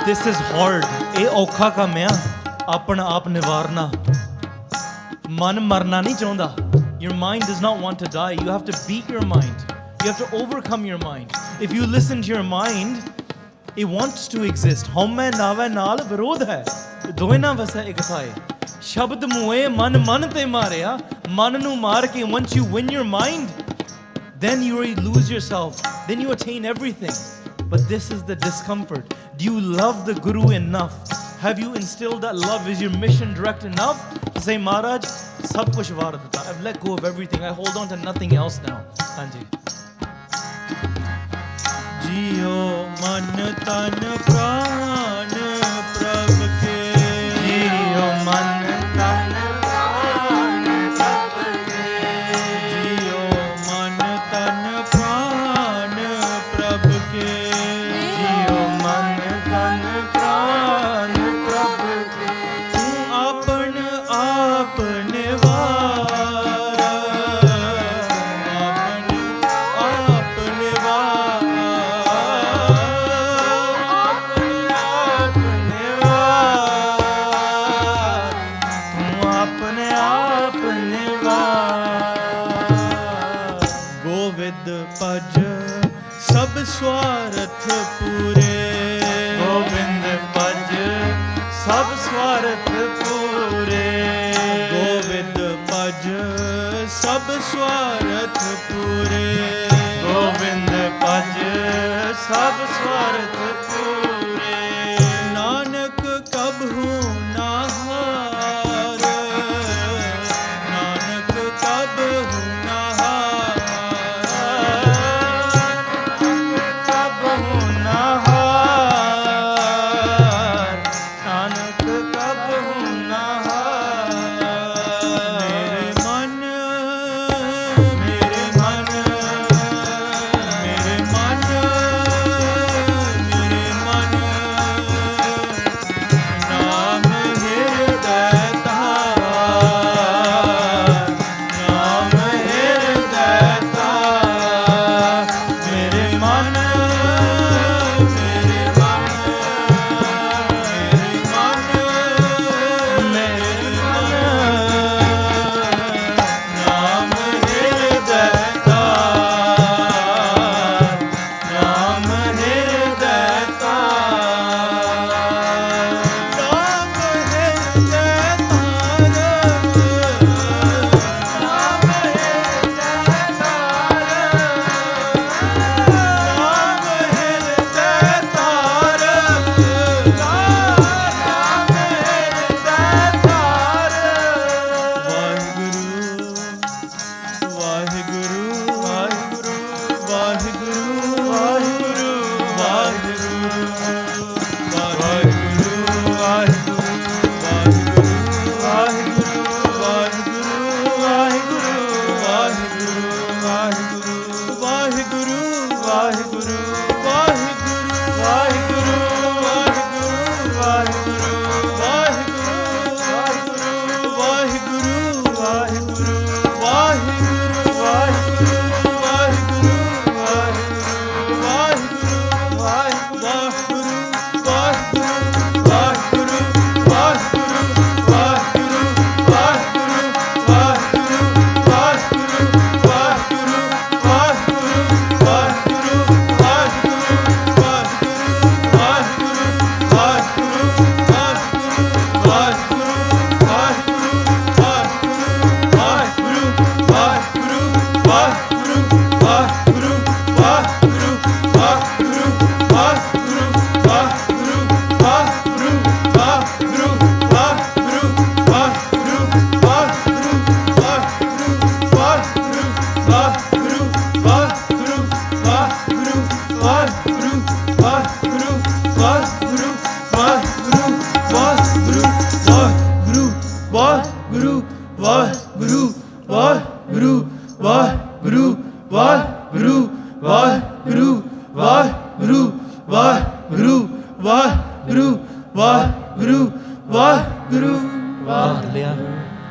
This is hard. ਇਹ ਔਖਾ ਕੰਮ ਆ ਆਪਣਾ ਆਪ ਨਿਵਾਰਨਾ. ਮਨ ਮਰਨਾ ਨਹੀਂ ਚਾਹੁੰਦਾ. Your mind does not want to die. You have to beat your mind. You have to overcome your mind. If you listen to your mind, it wants to exist. ਹਉਮੈ ਨਾਵੈ ਨਾਲ ਵਿਰੋਧ ਹੈ. ਦੋਵੇਂ ਨਾ ਵਸੈ ਇਕ ਥਾਏ. ਸ਼ਬਦ ਮੂਏ ਮਨ ਮਨ ਤੇ ਮਾਰਿਆ. ਮਨ ਨੂੰ ਮਾਰ ਕੇ once you win your mind, then you lose yourself. Then you attain everything. But this is the discomfort. Do you love the Guru enough? Have you instilled that love? Is your mission direct enough to say, Maharaj, sab kuch var dita. I've let go of everything. I hold on to nothing else now. Hanji. जियो मन तन प्राण प्रभ के जियो मन तन प्राण प्रभ के जियो मन तन प्राण प्रभ के जियो मन तन प्राण प्रभ के तू आपन आप निवार आपन आप निवार अपने आप निवार गोविंद भज सब स्वार्थ पूरे गोविंद भज सब स्वार्थ पूरे गोविंद भज सब स्वार्थ पूरे गोविंद भज सब स्वार्थ पूरे नानक कबहू ना हार नानक कबहू ना हार कबहू न हार नानक कबहू न हार मेरे मन मेरे मन मेरे मन मेरे मन नाम हिरदय धार नाम हिरदय धार मेरे मन मेरे मन मेरे मन नाम हिरदय धार नाम हिरदय धार नाम हिरदय वाहिगुरु वाहिगुरु वाहिगुरु वाहिगुरु वाहिगुरु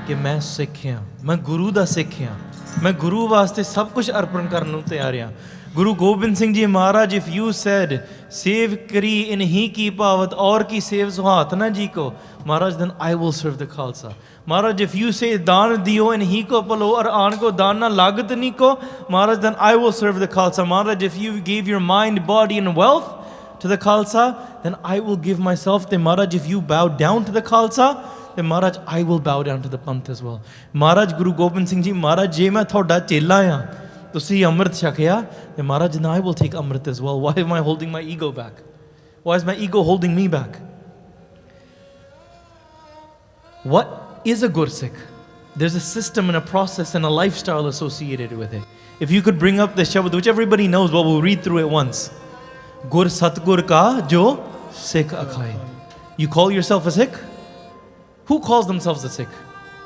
कि मैं सिख हाँ, मैं गुरु दा सिख हाँ, मैं गुरु वास्ते सब कुछ अर्पण करने नूं तैयार हाँ। गुरु गोबिंद सिंह जी महाराज, इफ यू सेड सेव करी इन ही की पावत और की सेव सुहात ना जी को, महाराज then I will serve the Khalsa. महाराज इफ यू से दान दियो इन ही को पलो और आन को दान ना लागत नहीं को, महाराज then I will serve the Khalsa. महाराज if you give your mind body and wealth to the Khalsa, then I will give myself. Then Maharaj, if you bow down to the Khalsa, then Maharaj, I will bow down to the Panth as well. Maharaj, Guru Gobind Singh Ji, Maharaj, je main thoda chela aa, tusi amrit chakhiya, then Maharaj, then I will take amrit as well. Why am I holding my ego back? Why is my ego holding me back? What is a Gursikh? There's a system and a process and a lifestyle associated with it. If you could bring up the Shabad, which everybody knows, but we'll read through it once. Gur Satgur ka jo Sikh akhai. You call yourself a Sikh? Who calls themselves a Sikh?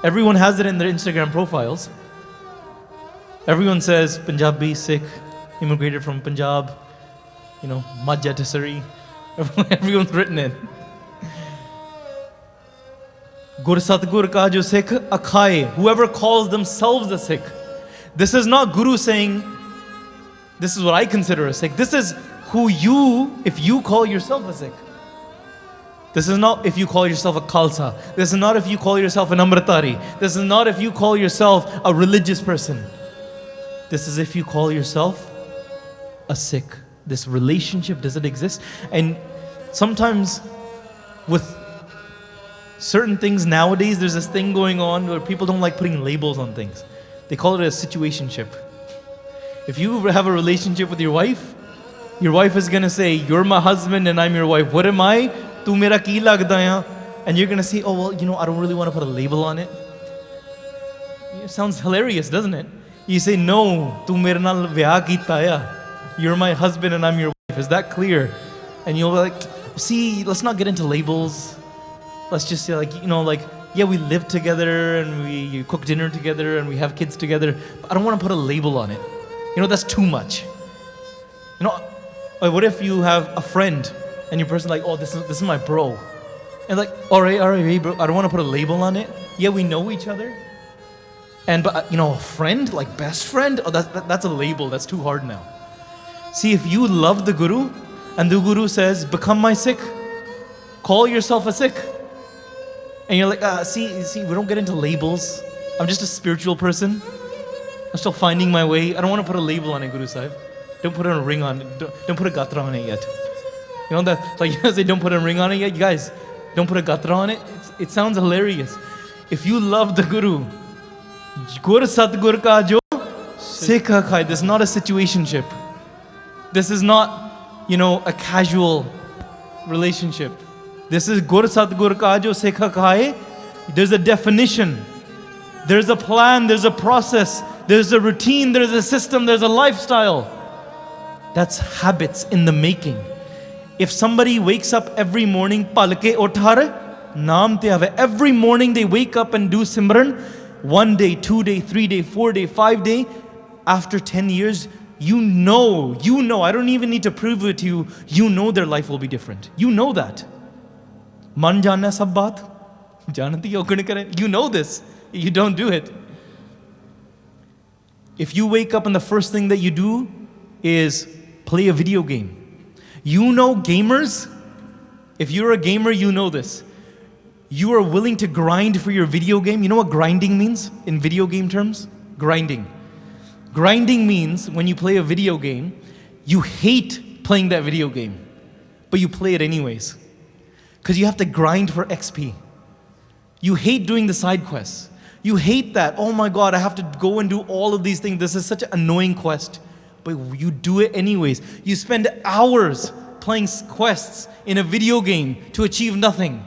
Everyone has it in their Instagram profiles. Everyone says Punjabi, Sikh, immigrated from Punjab, you know, Majja to Surrey. Everyone's written it. Gur Satgur ka jo Sikh akhai. Whoever calls themselves a Sikh. This is not Guru saying, this is what I consider a Sikh. This is who you, if you call yourself a Sikh. This is not if you call yourself a Khalsa. This is not if you call yourself an Amritari. This is not if you call yourself a religious person. This is if you call yourself a Sikh. This relationship doesn't exist. And sometimes with certain things nowadays, there's this thing going on where people don't like putting labels on things. They call it a situationship. If you have a relationship with your wife is going to say, you're my husband and I'm your wife. What am I? Tu mera ki lagda ya? And you're going to say, oh, well, you know, I don't really want to put a label on it. It sounds hilarious, doesn't it? You say, no, tu mere naal vyah kita ya. You're my husband and I'm your wife. Is that clear? And you'll be like, see, let's not get into labels. Let's just say, like, you know, like, yeah, we live together and we cook dinner together and we have kids together. But I don't want to put a label on it. You know, that's too much. You know, what if you have a friend and your person like, oh, this is my bro. And like, all right, hey bro, I don't want to put a label on it. Yeah, we know each other. But you know, a friend, like best friend, oh, that's a label. That's too hard now. See, if you love the Guru and the Guru says, become my Sikh, call yourself a Sikh. And you're like, see, we don't get into labels. I'm just a spiritual person. I'm still finding my way. I don't want to put a label on it, Guru Sahib. Don't put a ring on it. Don't put a gatra on it yet. You know that, like you say, don't put a ring on it yet. You guys, don't put a gatra on it. It sounds hilarious. If you love the Guru, Gur Satgur ka jo Sikh khai. This is not a situationship. This is not, you know, a casual relationship. This is Gur Satgur ka jo Sikh khai. There's a definition. There's a plan. There's a process. There's a routine. There's a system. There's a lifestyle. That's habits in the making. If somebody wakes up every morning, palke uthar, naam te ave. Every morning they wake up and do Simran. 1 day, 2 day, 3 day, 4 day, 5 day. After 10 years, you know, I don't even need to prove it to you. You know their life will be different. You know that. Man jana sab baat. Janati ho kune kare. You know this. You don't do it. If you wake up and the first thing that you do is play a video game. You know gamers, if you're a gamer, you know this. You are willing to grind for your video game. You know what grinding means in video game terms? Grinding. Grinding means when you play a video game, you hate playing that video game, but you play it anyways. Because you have to grind for XP. You hate doing the side quests. You hate that. Oh my God, I have to go and do all of these things. This is such an annoying quest. But you do it anyways. You spend hours playing quests in a video game to achieve nothing.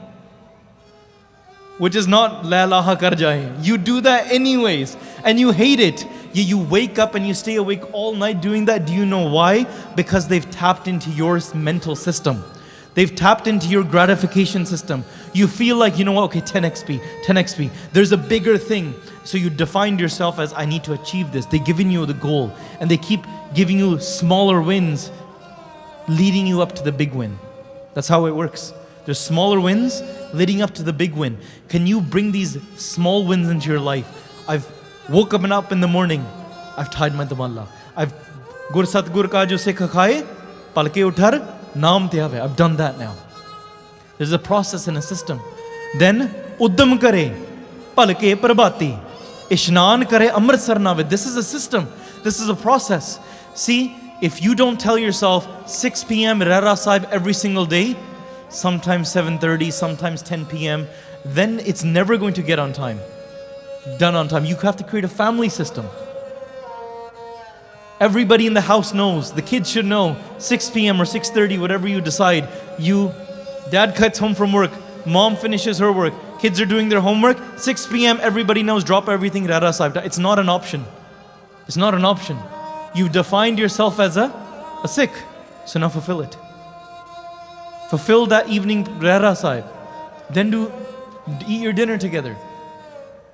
Which is not Laaha kar Jaaye. You do that anyways. And you hate it. You wake up and you stay awake all night doing that. Do you know why? Because they've tapped into your mental system. They've tapped into your gratification system. You feel like, you know what, okay, 10 XP, 10 XP. There's a bigger thing. So you defined yourself as, I need to achieve this. They're giving you the goal. And they keep giving you smaller wins, leading you up to the big win. That's how it works. There's smaller wins leading up to the big win. Can you bring these small wins into your life? I've woken up in the morning. I've tied my damalla. I've Gur Satgur ka jo Sikh khaye, palke uthar, naam te ave. I've done that now. There's a process and a system. Then, uddam kare, palke prabhati, ishnan kare amritsar nave. This is a system. This is a process. See, if you don't tell yourself 6 p.m. Rara Sahib every single day, sometimes 7:30, sometimes 10 p.m., then it's never going to get on time. Done on time. You have to create a family system. Everybody in the house knows. The kids should know. 6 p.m. or 6:30, whatever you decide. Dad gets home from work. Mom finishes her work. Kids are doing their homework. 6 p.m. everybody knows. Drop everything. Rara Sahib. It's not an option. It's not an option. You've defined yourself as a Sikh. So now fulfill it. Fulfill that evening Rehra Sahib. Then eat your dinner together.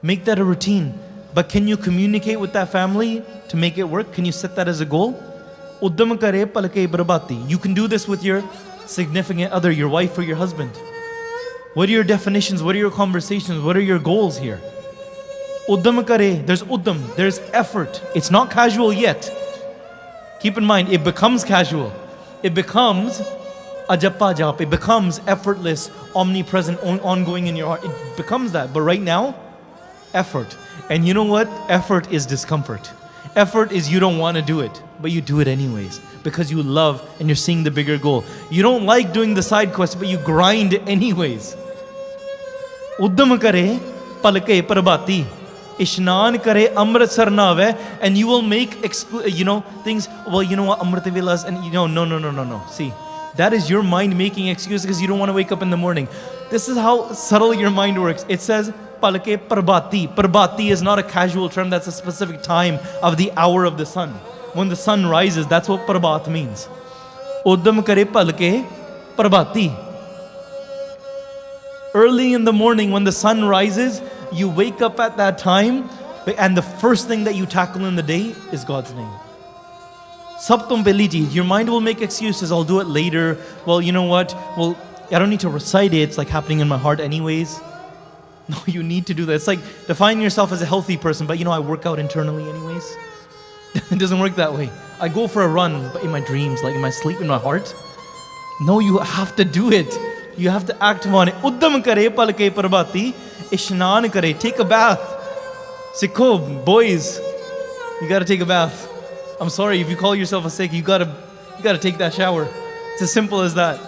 Make that a routine. But can you communicate with that family to make it work? Can you set that as a goal? Uddam kare palke barbati. You can do this with your significant other, your wife or your husband. What are your definitions? What are your conversations? What are your goals here? Uddam kare, there's uddam, there's effort. It's not casual yet. Keep in mind, it becomes casual. It becomes ajappa jap. It becomes effortless, omnipresent, ongoing in your heart. It becomes that. But right now, effort. And you know what? Effort is discomfort. Effort is you don't want to do it, but you do it anyways because you love and you're seeing the bigger goal. You don't like doing the side quest, but you grind anyways. Uddam kare palke prabhati. Ishnan kare amritsar nave, and you will make things. Well, you know what, Amrit Vilas, and no. See, that is your mind making excuses because you don't want to wake up in the morning. This is how subtle your mind works. It says palke prabhati. Prabhati is not a casual term. That's a specific time of the hour of the sun. When the sun rises, that's what prabhat means. Uddam kare palke prabhati. Early in the morning when the sun rises, you wake up at that time, and the first thing that you tackle in the day is God's name. Sab tum pehli cheez. Your mind will make excuses. I'll do it later. Well, you know what? Well, I don't need to recite it. It's like happening in my heart anyways. No, you need to do that. It's like define yourself as a healthy person, but I work out internally anyways. It doesn't work that way. I go for a run, but in my dreams, like in my sleep, in my heart. No, you have to do it. You have to act on it. Uddam kare palke prabhati. Ishnan kare. Take a bath. Sikho, boys, you gotta take a bath. I'm sorry, if you call yourself a Sikh, you gotta take that shower. It's as simple as that.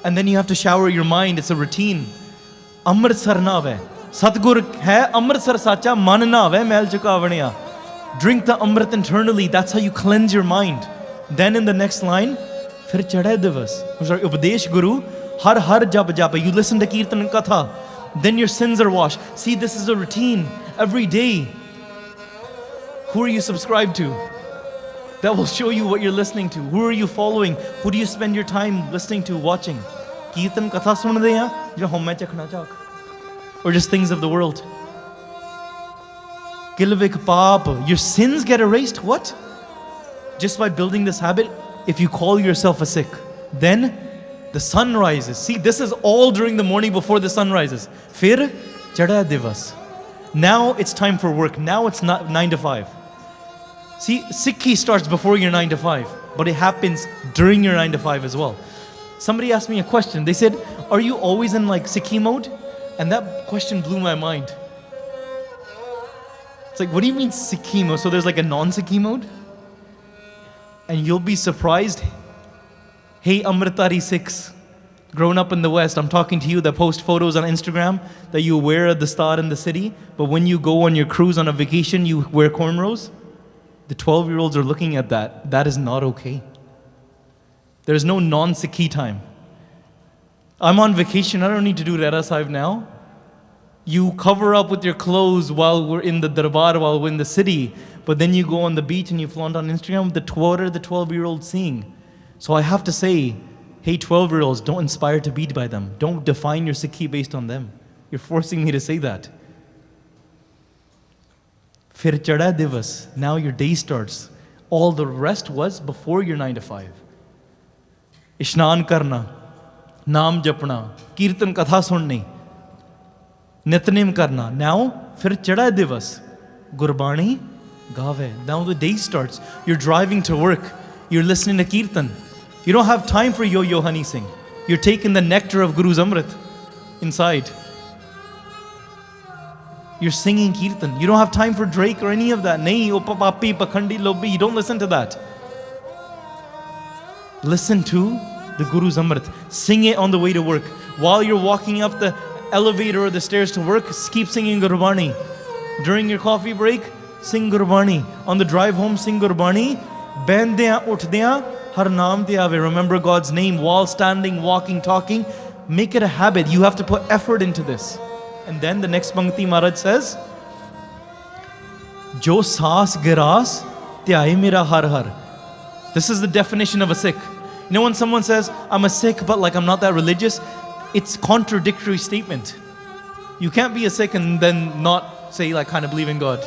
And then you have to shower your mind. It's a routine. Amritsar nave. Satgur hai Amritsar sacha man nave mail chukavaniya. Drink the Amrit internally. That's how you cleanse your mind. Then in the next line, fir chadai divas. Upadesh Guru, har jap japa. You listen to Kirtan and Katha. Then your sins are washed. See, this is a routine. Every day. Who are you subscribed to? That will show you what you're listening to. Who are you following? Who do you spend your time listening to, watching? Kirtan Katha sunde hain, jehda homme chakhna chak. Or just things of the world. Gilvik paap. Your sins get erased. What? Just by building this habit, if you call yourself a Sikh, then the sun rises. See, this is all during the morning before the sun rises. Fir chada divas. Now it's time for work. Now it's not 9 to 5. See, Sikhi starts before your 9 to 5, but it happens during your 9 to 5 as well. Somebody asked me a question. They said, are you always in like Sikhi mode? And that question blew my mind. It's like, what do you mean Sikhi mode? So there's like a non-Sikhi mode? And you'll be surprised. Hey Amritari Sikhs, grown up in the West, I'm talking to you that post photos on Instagram that you wear the star in the city, but when you go on your cruise on a vacation, you wear cornrows. The 12-year-olds are looking at that. That is not okay. There's no non-Sikhi time. I'm on vacation, I don't need to do Rehra Sahib now. You cover up with your clothes while we're in the darbar, while we're in the city, but then you go on the beach and you flaunt on Instagram. What are the 12-year-olds seeing? So I have to say, hey 12-year-olds, don't inspire to be by them. Don't define your Sikhi based on them. You're forcing me to say that. Fir chada divas. Now your day starts. All the rest was before your 9 to 5. Ishnan karna, Naam japna, Kirtan katha sunni, Nitnem karna. Now, fir chada divas. Gurbani gave. Now the day starts. You're driving to work. You're listening to Kirtan. You don't have time for yo-yo honey sing. You're taking the nectar of Guru's Amrit inside. You're singing Kirtan. You don't have time for Drake or any of that. Nahi, opa papi, pakhandi lobi. You don't listen to that. Listen to the Guru's Amrit. Sing it on the way to work. While you're walking up the elevator or the stairs to work, keep singing Gurbani. During your coffee break, sing Gurbani. On the drive home, sing Gurbani. Beantaa uthdiyan har naam te aave. Remember God's name while standing, walking, talking. Make it a habit. You have to put effort into this. And then the next Pangti Maharaj says, Jo saas giras, Jaaye mera har har. This is the definition of a Sikh. You know when someone says, I'm a Sikh, but like I'm not that religious, it's contradictory statement. You can't be a Sikh and then not say like kind of believe in God.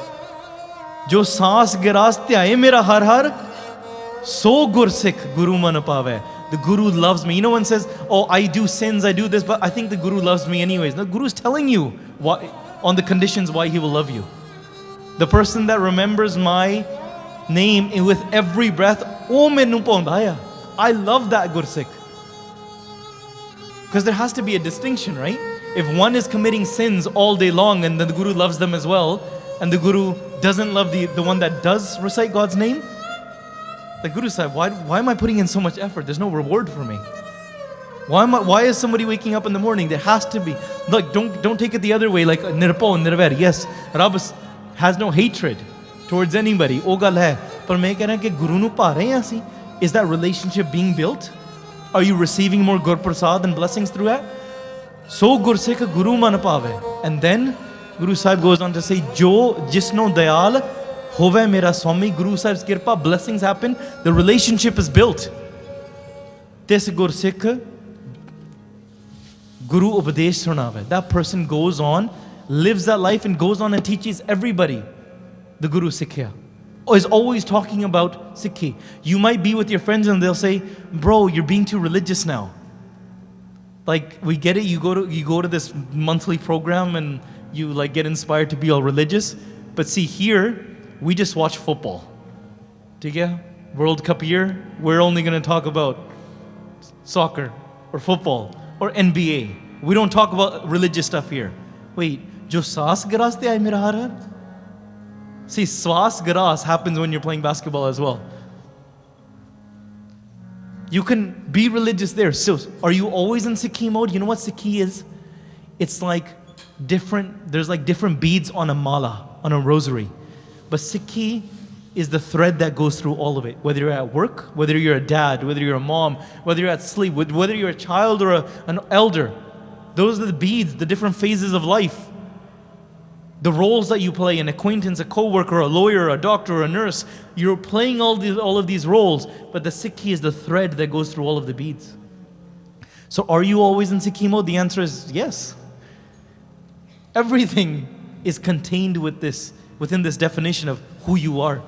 Jo saas giras dhyaye mera har har, so gur Sikh guru man pave. The Guru loves me. You know one says, oh, I do sins, I do this, but I think the Guru loves me anyways. The Guru is telling you why, on the conditions why he will love you. The person that remembers my name with every breath, oh mainu paunda aya. I love that Gursikh. Because there has to be a distinction, right? If one is committing sins all day long and then the Guru loves them as well, and the Guru doesn't love the one that does recite God's name, the Guru said, why am I putting in so much effort? There's no reward for me. Why is somebody waking up in the morning? There has to be. Look, don't take it the other way, like nirpo and nirver. Yes, Rabb has no hatred towards anybody. Oh gal hai. Par main keh raha ki Guru nu pa rahe hain assi. Is that relationship being built? Are you receiving more Gur Prasad and blessings through that? So Gursikh Guru man pave. And then Guru Sahib goes on to say, Jo jisno dayal Hove mera Swami, Guru Sahib's kirpa, blessings happen, the relationship is built. Tis Gursikh Guru Upadesh Sunave. That person goes on, lives that life and goes on and teaches everybody the Guru Sikhya. Or is always talking about Sikhi. You might be with your friends and they'll say, bro, you're being too religious now. Like, we get it, you go to this monthly program and you like get inspired to be all religious. But see, here, we just watch football. World Cup year, we're only going to talk about soccer or football or NBA. We don't talk about religious stuff here. Wait, jo saas garas te aaye mera har har? See, swas garas happens when you're playing basketball as well. You can be religious there. So, are you always in Sikhi mode? You know what Sikhi is? It's like there's like different beads on a mala, on a rosary. But Sikhi is the thread that goes through all of it. Whether you're at work, whether you're a dad, whether you're a mom, whether you're at sleep, whether you're a child or an elder. Those are the beads, the different phases of life. The roles that you play, an acquaintance, a co-worker, a lawyer, a doctor, a nurse. You're playing all of these roles, but the Sikhi is the thread that goes through all of the beads. So are you always in Sikhi mode? The answer is yes. Everything is contained within this definition of who you are.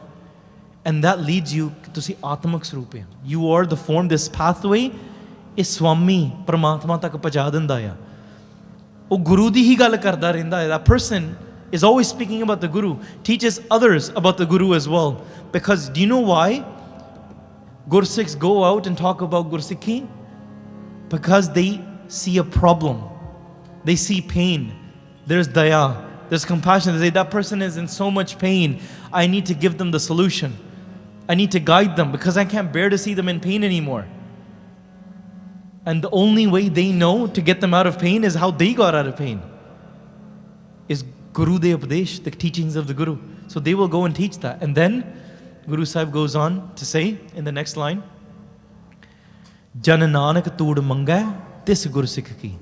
And that leads you to see Atmak Swarup. You are the form, this pathway is Swami, Paramatma tak pahuncha denda hai. Oh Guru di hi gal karda rehda hai. That person is always speaking about the Guru, teaches others about the Guru as well. Because do you know why Gursikhs go out and talk about Gursikhi? Because they see a problem. They see pain. There's daya. There's compassion. They say, that person is in so much pain. I need to give them the solution. I need to guide them because I can't bear to see them in pain anymore. And the only way they know to get them out of pain is how they got out of pain. Is Guru De Upadesh, the teachings of the Guru. So they will go and teach that. And then Guru Sahib goes on to say in the next line, Jan Nanak Tood Manga, Tis Gursikh Ki.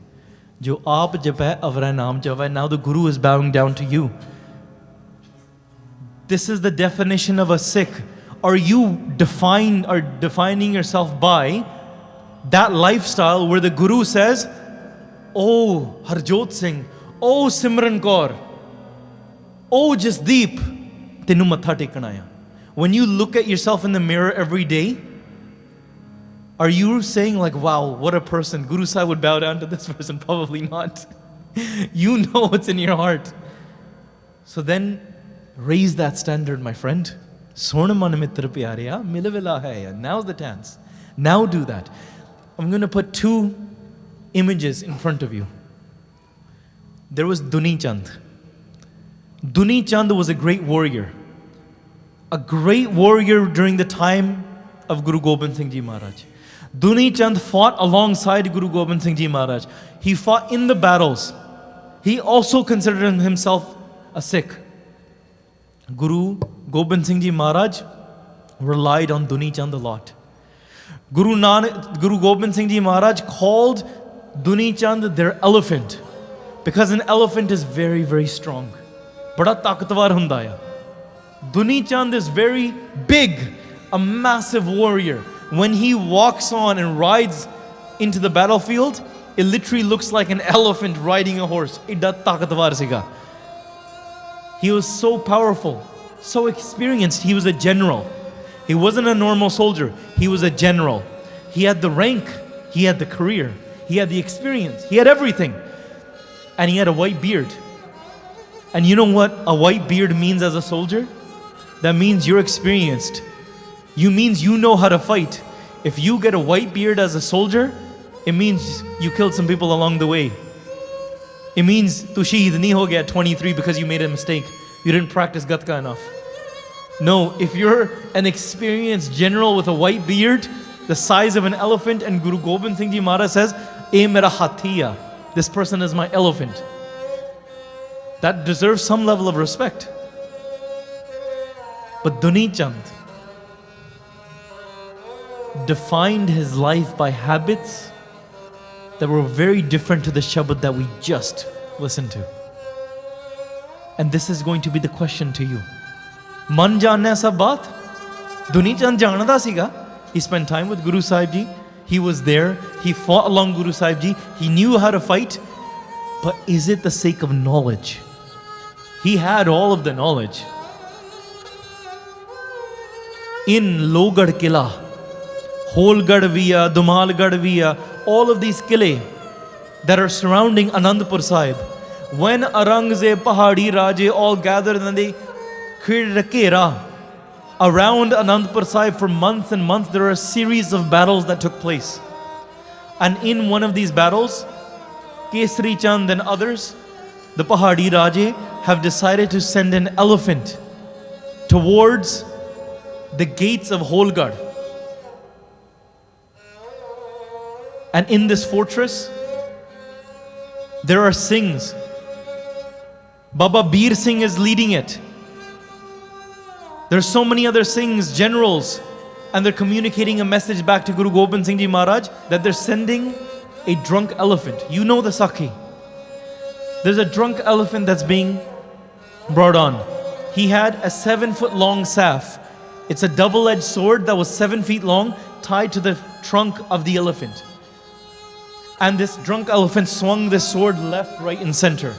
Jo aap japay avra naam javay. Now the Guru is bowing down to you. This is the definition of a Sikh. Are you defining yourself by that lifestyle where the Guru says, oh Harjot Singh, oh Simran Kaur, oh Jasdeep, tenu matha tekana aya. When you look at yourself in the mirror every day, are you saying like, wow, what a person? Guru Sahib would bow down to this person? Probably not. You know what's in your heart. So then raise that standard, my friend. Sornaman mitra pyarya, milavila hai. Now's the chance. Now do that. I'm going to put two images in front of you. There was Duni Chand. Duni Chand was a great warrior. A great warrior during the time of Guru Gobind Singh Ji Maharaj. Duni Chand fought alongside Guru Gobind Singh Ji Maharaj. He fought in the battles. He also considered himself a Sikh. Guru Gobind Singh Ji Maharaj relied on Duni Chand a lot. Guru Gobind Singh Ji Maharaj called Duni Chand their elephant. Because an elephant is very, very strong. Bada taktwar hunda hai. Duni Chand is very big, a massive warrior. When he walks on and rides into the battlefield, it literally looks like an elephant riding a horse. Idda taakatwar siga. He was so powerful, so experienced. He was a general. He wasn't a normal soldier. He was a general. He had the rank. He had the career. He had the experience. He had everything. And he had a white beard. And you know what a white beard means as a soldier? That means you're experienced. You means you know how to fight. If you get a white beard as a soldier, it means you killed some people along the way. It means tu shaheed nahi ho gaya at 23 because you made a mistake. You didn't practice gatka enough. No, if you're an experienced general with a white beard, the size of an elephant, and Guru Gobind Singh Ji Maharaj says, "Eh mera hathiya." This person is my elephant. That deserves some level of respect. But Duni Chand defined his life by habits that were very different to the Shabad that we just listened to. And this is going to be the question to you. Man janna sab baat? Duni Chand janada siga. He spent time with Guru Sahib Ji. He was there. He fought along Guru Sahib Ji. He knew how to fight. But is it the sake of knowledge? He had all of the knowledge. In Logarh Kila, Holgarh Viya, Dumalgarh Viya, all of these kile that are surrounding Anandpur Sahib, when Arangze, Pahadi, Raje all gathered and they created a kera around Anandpur Sahib for months and months, there are a series of battles that took place. And in one of these battles, Kesari Chand and others, the Pahadi Raje, have decided to send an elephant towards the gates of Holgarh. And in this fortress, there are Singhs. Baba Bir Singh is leading it. There's so many other Singhs, generals, and they're communicating a message back to Guru Gobind Singh Ji Maharaj that they're sending a drunk elephant. You know the Sakhi. There's a drunk elephant that's being brought on. He had a 7-foot long saf. It's a double-edged sword that was 7 feet long, tied to the trunk of the elephant. And this drunk elephant swung this sword left, right, and center.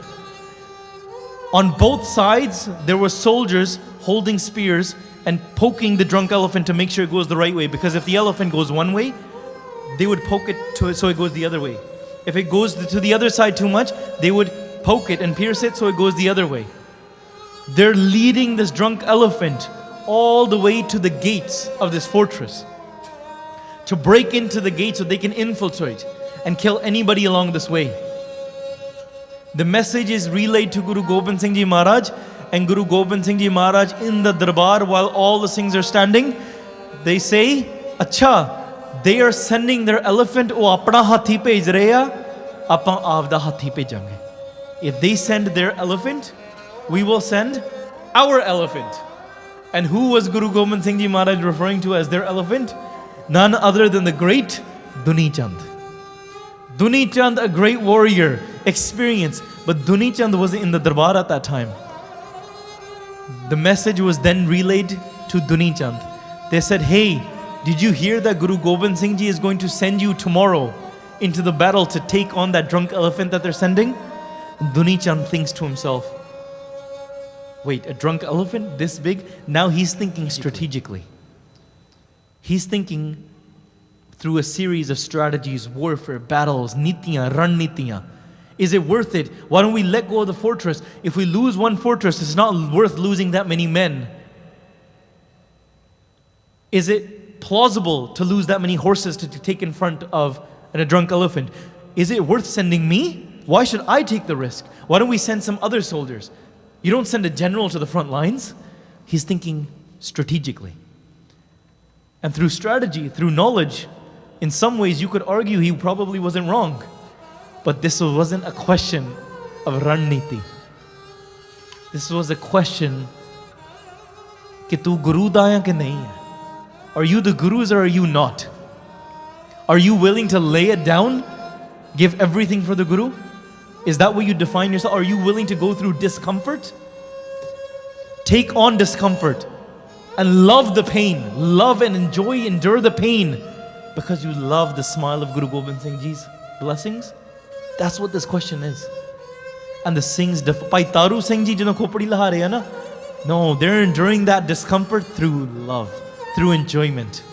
On both sides, there were soldiers holding spears and poking the drunk elephant to make sure it goes the right way. Because if the elephant goes one way, they would poke it so it goes the other way. If it goes to the other side too much, they would poke it and pierce it so it goes the other way. They're leading this drunk elephant all the way to the gates of this fortress to break into the gate so they can infiltrate and kill anybody along this way. The message is relayed to Guru Gobind Singh Ji Maharaj, and Guru Gobind Singh Ji Maharaj in the darbar while all the Singhs are standing, they say, "Acha, they are sending their elephant, oh apna hathi bhej rahe ha, apan aapda hathi bhejange." If they send their elephant, we will send our elephant. And who was Guru Gobind Singh Ji Maharaj referring to as their elephant? None other than the great Duni Chand. Duni Chand, a great warrior, experienced, but Duni Chand was in the darbar at that time. The message was then relayed to Duni Chand. They said, "Hey, did you hear that Guru Gobind Singh Ji is going to send you tomorrow into the battle to take on that drunk elephant that they're sending?" And Duni Chand thinks to himself, wait, a drunk elephant this big? Now he's thinking strategically. He's thinking through a series of strategies, warfare, battles, nitiyan, ran nitiyan. Is it worth it? Why don't we let go of the fortress? If we lose one fortress, it's not worth losing that many men. Is it plausible to lose that many horses to take in front of a drunk elephant? Is it worth sending me? Why should I take the risk? Why don't we send some other soldiers? You don't send a general to the front lines. He's thinking strategically. And through strategy, through knowledge, in some ways you could argue he probably wasn't wrong. But this wasn't a question of Ranniti. This was a question कि तू गुरु दाया कि नहीं है? Are you the gurus or are you not? Are you willing to lay it down? Give everything for the guru? Is that what you define yourself? Are you willing to go through discomfort? Take on discomfort. and love the pain, love and endure the pain because you love the smile of Guru Gobind Singh Ji's blessings? That's what this question is. And the Singhs, Bhai Taru Singh Ji jino khopadi laha rahe na, no, they're enduring that discomfort through love, through enjoyment.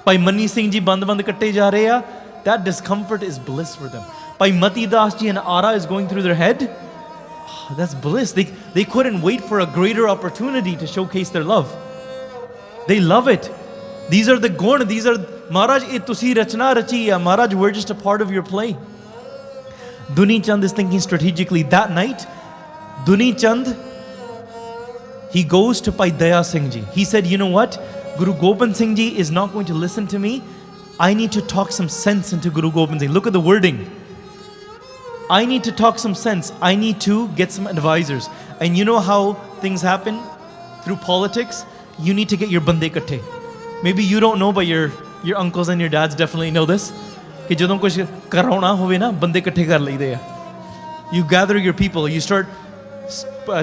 Bhai Mani Singh Ji band katte ja rahe hai, that discomfort is bliss for them. Bhai Mati Das Ji and Ara is going through their head, that's bliss. They couldn't wait for a greater opportunity to showcase their love. They love it. These are the gun, these are, Maharaj, ye tusi rachna rachi hai. Maharaj, we're just a part of your play. Duni Chand is thinking strategically. That night, Duni Chand, he goes to Bhai Daya Singh Ji. He said, you know what? Guru Gobind Singh Ji is not going to listen to me. I need to talk some sense into Guru Gobind Singh. Look at the wording. I need to talk some sense. I need to get some advisors. And you know how things happen through politics? You need to get your bande katte. Maybe you don't know, but your uncles and your dads definitely know this. Ki jadon kuch karauna hove na, bande katte kar laide hai. You gather your people. You start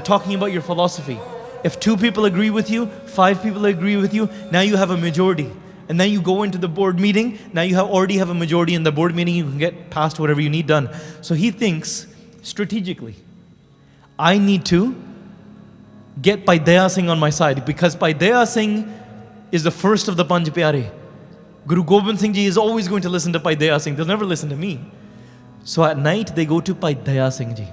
talking about your philosophy. If 2 people agree with you, 5 people agree with you, now you have a majority. And then you go into the board meeting, now you already have a majority in the board meeting, you can get past whatever you need done. So he thinks strategically, I need to get Bhai Daya Singh on my side, because Bhai Daya Singh is the first of the Panj Pyare. Guru Gobind Singh Ji is always going to listen to Bhai Daya Singh, they'll never listen to me. So at night they go to Bhai Daya Singh Ji.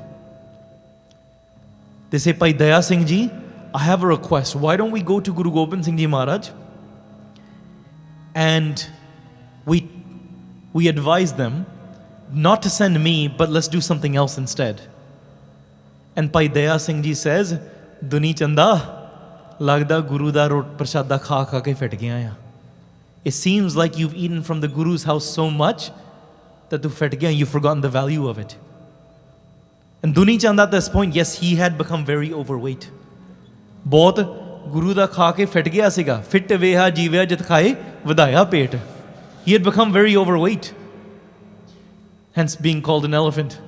They say, Bhai Daya Singh Ji, I have a request. Why don't we go to Guru Gobind Singh Ji Maharaj and we advise them not to send me, but let's do something else instead. And Bhai Daya Singh Ji says, Duni Chanda, lagda Guru da rot prasada kha ke fet gaya ya. It seems like you've eaten from the Guru's house so much that tu fet gaya, you've forgotten the value of it. And Duni Chanda at this point, yes, he had become very overweight. बहुत गुरु दा खा के fit गया सीगा, fit वेहा जीवया जित खाए वधाया पेट. He had become very overweight, hence being called an elephant.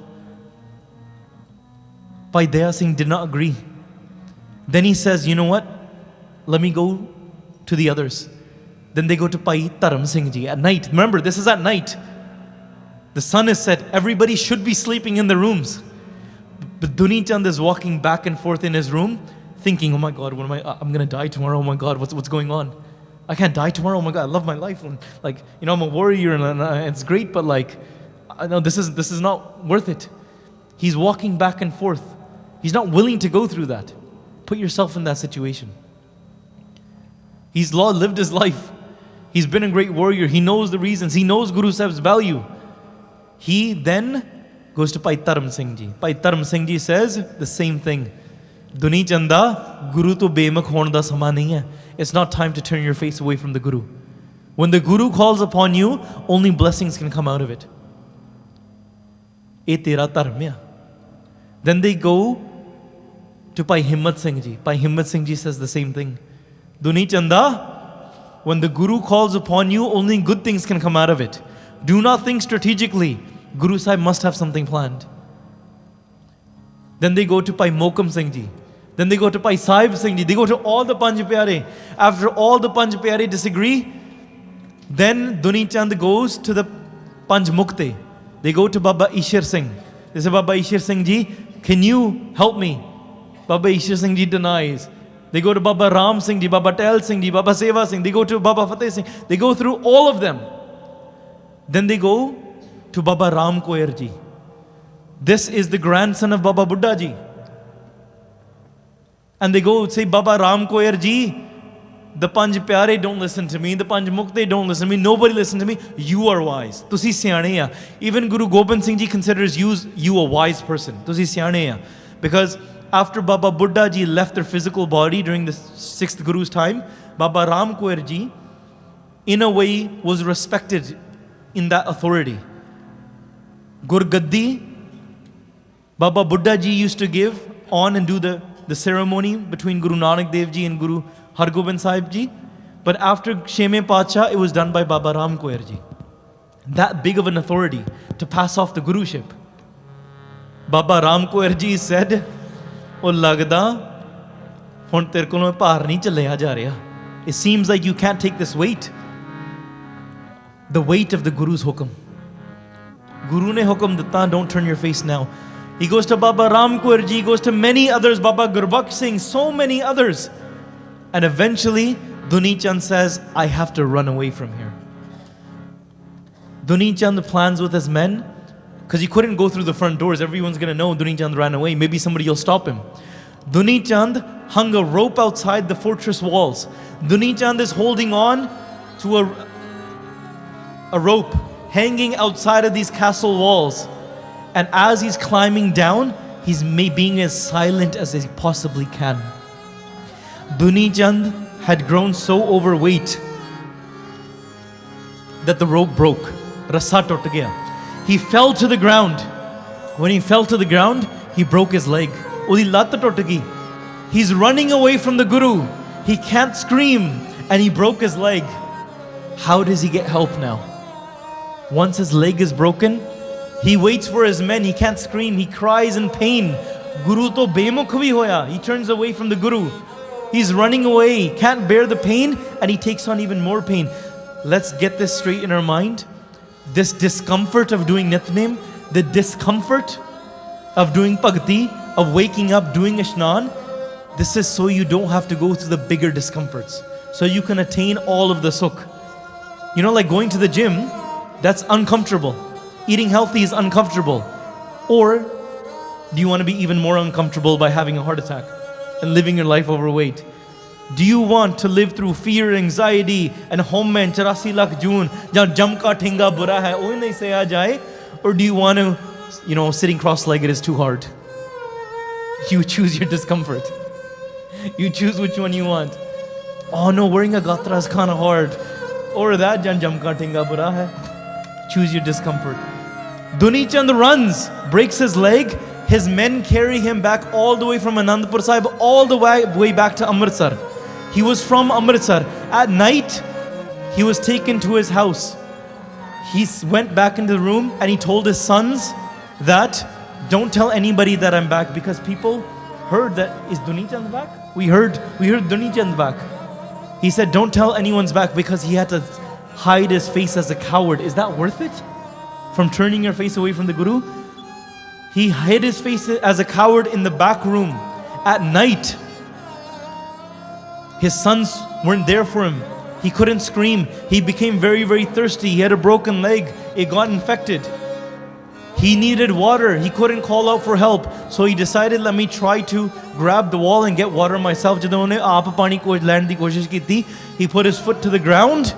Bhai Daya Singh did not agree. Then he says, you know what, let me go to the others. Then they go to Bhai Dharam Singh Ji at night. Remember, this is at night. The sun is set, everybody should be sleeping in their rooms. But Duni Chand is walking back and forth in his room, thinking, oh my God, what am I'm gonna die tomorrow, oh my God, what's going on? I can't die tomorrow, oh my God, I love my life. And like, you know, I'm a warrior and it's great, but like, I know this is not worth it. He's walking back and forth. He's not willing to go through that. Put yourself in that situation. He's lived his life. He's been a great warrior. He knows the reasons. He knows Guru Sahib's value. He then goes to Bhai Dharam Singh Ji. Bhai Dharam Singh Ji says the same thing. Duni Chanda, Guru to bemuk hon da sama nahi hai. It's not time to turn your face away from the Guru. When the Guru calls upon you, only blessings can come out of it. Ye tera dharm hai. Then they go to Bhai Himmat Singh Ji. Bhai Himmat Singh Ji says the same thing. Duni Chanda, when the Guru calls upon you, only good things can come out of it. Do not think strategically. Guru Sahib must have something planned. Then they go to Bhai Mokam Singh Ji. Then they go to Bhai Sahib Singh Ji. They go to all the Panj Pyare. After all the Panj Pyare disagree, then Duni Chand goes to the Panj Mukte. They go to Baba Ishar Singh. They say, Baba Ishar Singh Ji, can you help me? Baba Ishar Singh Ji denies. They go to Baba Ram Singh Ji, Baba Tel Singh Ji, Baba Seva Singh. They go to Baba Fateh Singh. They go through all of them. Then they go to Baba Ram Koyar Ji. This is the grandson of Baba Buddha Ji. And they go say, Baba Ram Koyar Ji, the Panj Pyare don't listen to me, the Panj Mukte don't listen to me, nobody listens to me, you are wise. Tusi siane ya. Even Guru Gobind Singh Ji considers you a wise person. Tusi siane ya. Because after Baba Buddha Ji left their physical body during the 6th Guru's time, Baba Ram Koyar Ji, in a way, was respected in that authority. Gurgaddi, Baba Buddha Ji used to give on and do the ceremony between Guru Nanak Dev Ji and Guru Hargobind Sahib Ji. But after Sheme Pacha, it was done by Baba Ram Koyar Ji. That big of an authority to pass off the Guruship. Baba Ram Koyar Ji said, oh lagda, hon tere kolo bhar nahi chalaya ja reha. it seems like you can't take this weight. The weight of the Guru's hukum. Guru ne hukum ditta, don't turn your face now. He goes to Baba Ram Kaur Ji, goes to many others, Baba Gurbani Singh, so many others. And eventually, Duni Chand says, I have to run away from here. Duni Chand plans with his men, because he couldn't go through the front doors. Everyone's going to know Duni Chand ran away. Maybe somebody will stop him. Duni Chand hung a rope outside the fortress walls. Duni Chand is holding on to a rope hanging outside of these castle walls. And as he's climbing down, he's being as silent as he possibly can. Duni Chand had grown so overweight that the rope broke. Rassa tot gaya. He fell to the ground. When he fell to the ground, he broke his leg. Udi lat tot gayi. He's running away from the Guru. He can't scream, and he broke his leg. How does he get help now? Once his leg is broken, he waits for his men. He can't scream. He cries in pain. Guru to bemukh bhi hoya. He turns away from the Guru. He's running away, can't bear the pain, and he takes on even more pain. Let's get this straight in our mind. This discomfort of doing Nitnem, the discomfort of doing Bhakti, of waking up, doing Ishnan, this is so you don't have to go through the bigger discomforts. So you can attain all of the sukh. You know, like going to the gym, that's uncomfortable. Eating healthy is uncomfortable. Or do you want to be even more uncomfortable by having a heart attack and living your life overweight? Do you want to live through fear, anxiety, and home mein 84 lakh June, jahan jam ka thinga bura hai, ohi nahi seya jaye? Or do you want to, sitting cross-legged is too hard? You choose your discomfort. You choose which one you want. Oh no, wearing a gatra is kind of hard. Or that, jahan jam ka thinga bura hai. Choose your discomfort. Duni Chand runs, breaks his leg. His men carry him back all the way from Anandpur Sahib, all the way back to Amritsar. He was from Amritsar. At night, he was taken to his house. He went back into the room and he told his sons that, don't tell anybody that I'm back, because people heard that, is Duni Chand back? We heard Duni Chand back. He said, don't tell anyone's back, because he had to hide his face as a coward. Is that worth it? From turning your face away from the Guru? He hid his face as a coward in the back room. At night, his sons weren't there for him. He couldn't scream. He became very, very thirsty. He had a broken leg. It got infected. He needed water. He couldn't call out for help. So he decided, let me try to grab the wall and get water myself. He put his foot to the ground,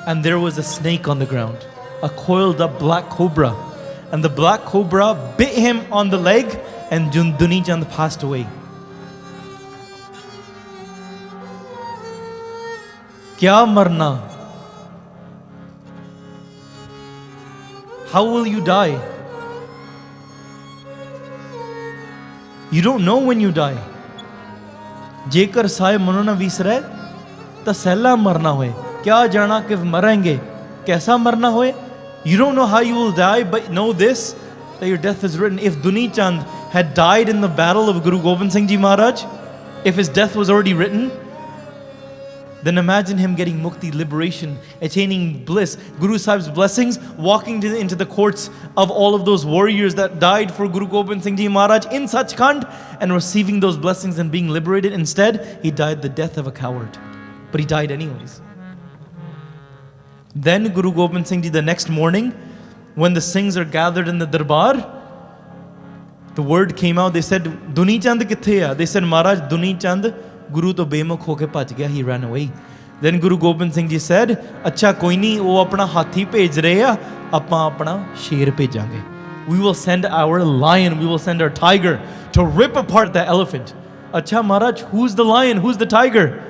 and there was a snake on the ground, a coiled up black cobra. And the black cobra bit him on the leg, and Duni Chand passed away. Kya marna? How will you die? You don't know when you die. Jekar saay mano na visre, ta sehla marna hoye. Kya jana ke marenge? Kaisa marna hoye? You don't know how you will die, but know this, that your death is written. If Duni Chand had died in the battle of Guru Gobind Singh Ji Maharaj, if his death was already written, then imagine him getting mukti, liberation, attaining bliss, Guru Sahib's blessings, walking into the courts of all of those warriors that died for Guru Gobind Singh Ji Maharaj in Sachkhand, and receiving those blessings and being liberated. Instead, he died the death of a coward. But he died anyways. Then Guru Gobind Singh Ji, the next morning, when the Singhs are gathered in the Darbar, the word came out. They said, Duni Chand kithe hai? They said, Maharaj, Duni Chand Guru to bemukh hoke bhaj gaya, he ran away. Then Guru Gobind Singh Ji said, Acha koi nahi, wo apna hathi bhej rahe hai, apan apna sher bhejange. We will send our lion, we will send our tiger to rip apart the elephant. Acha Maharaj, who's the lion, who's the tiger?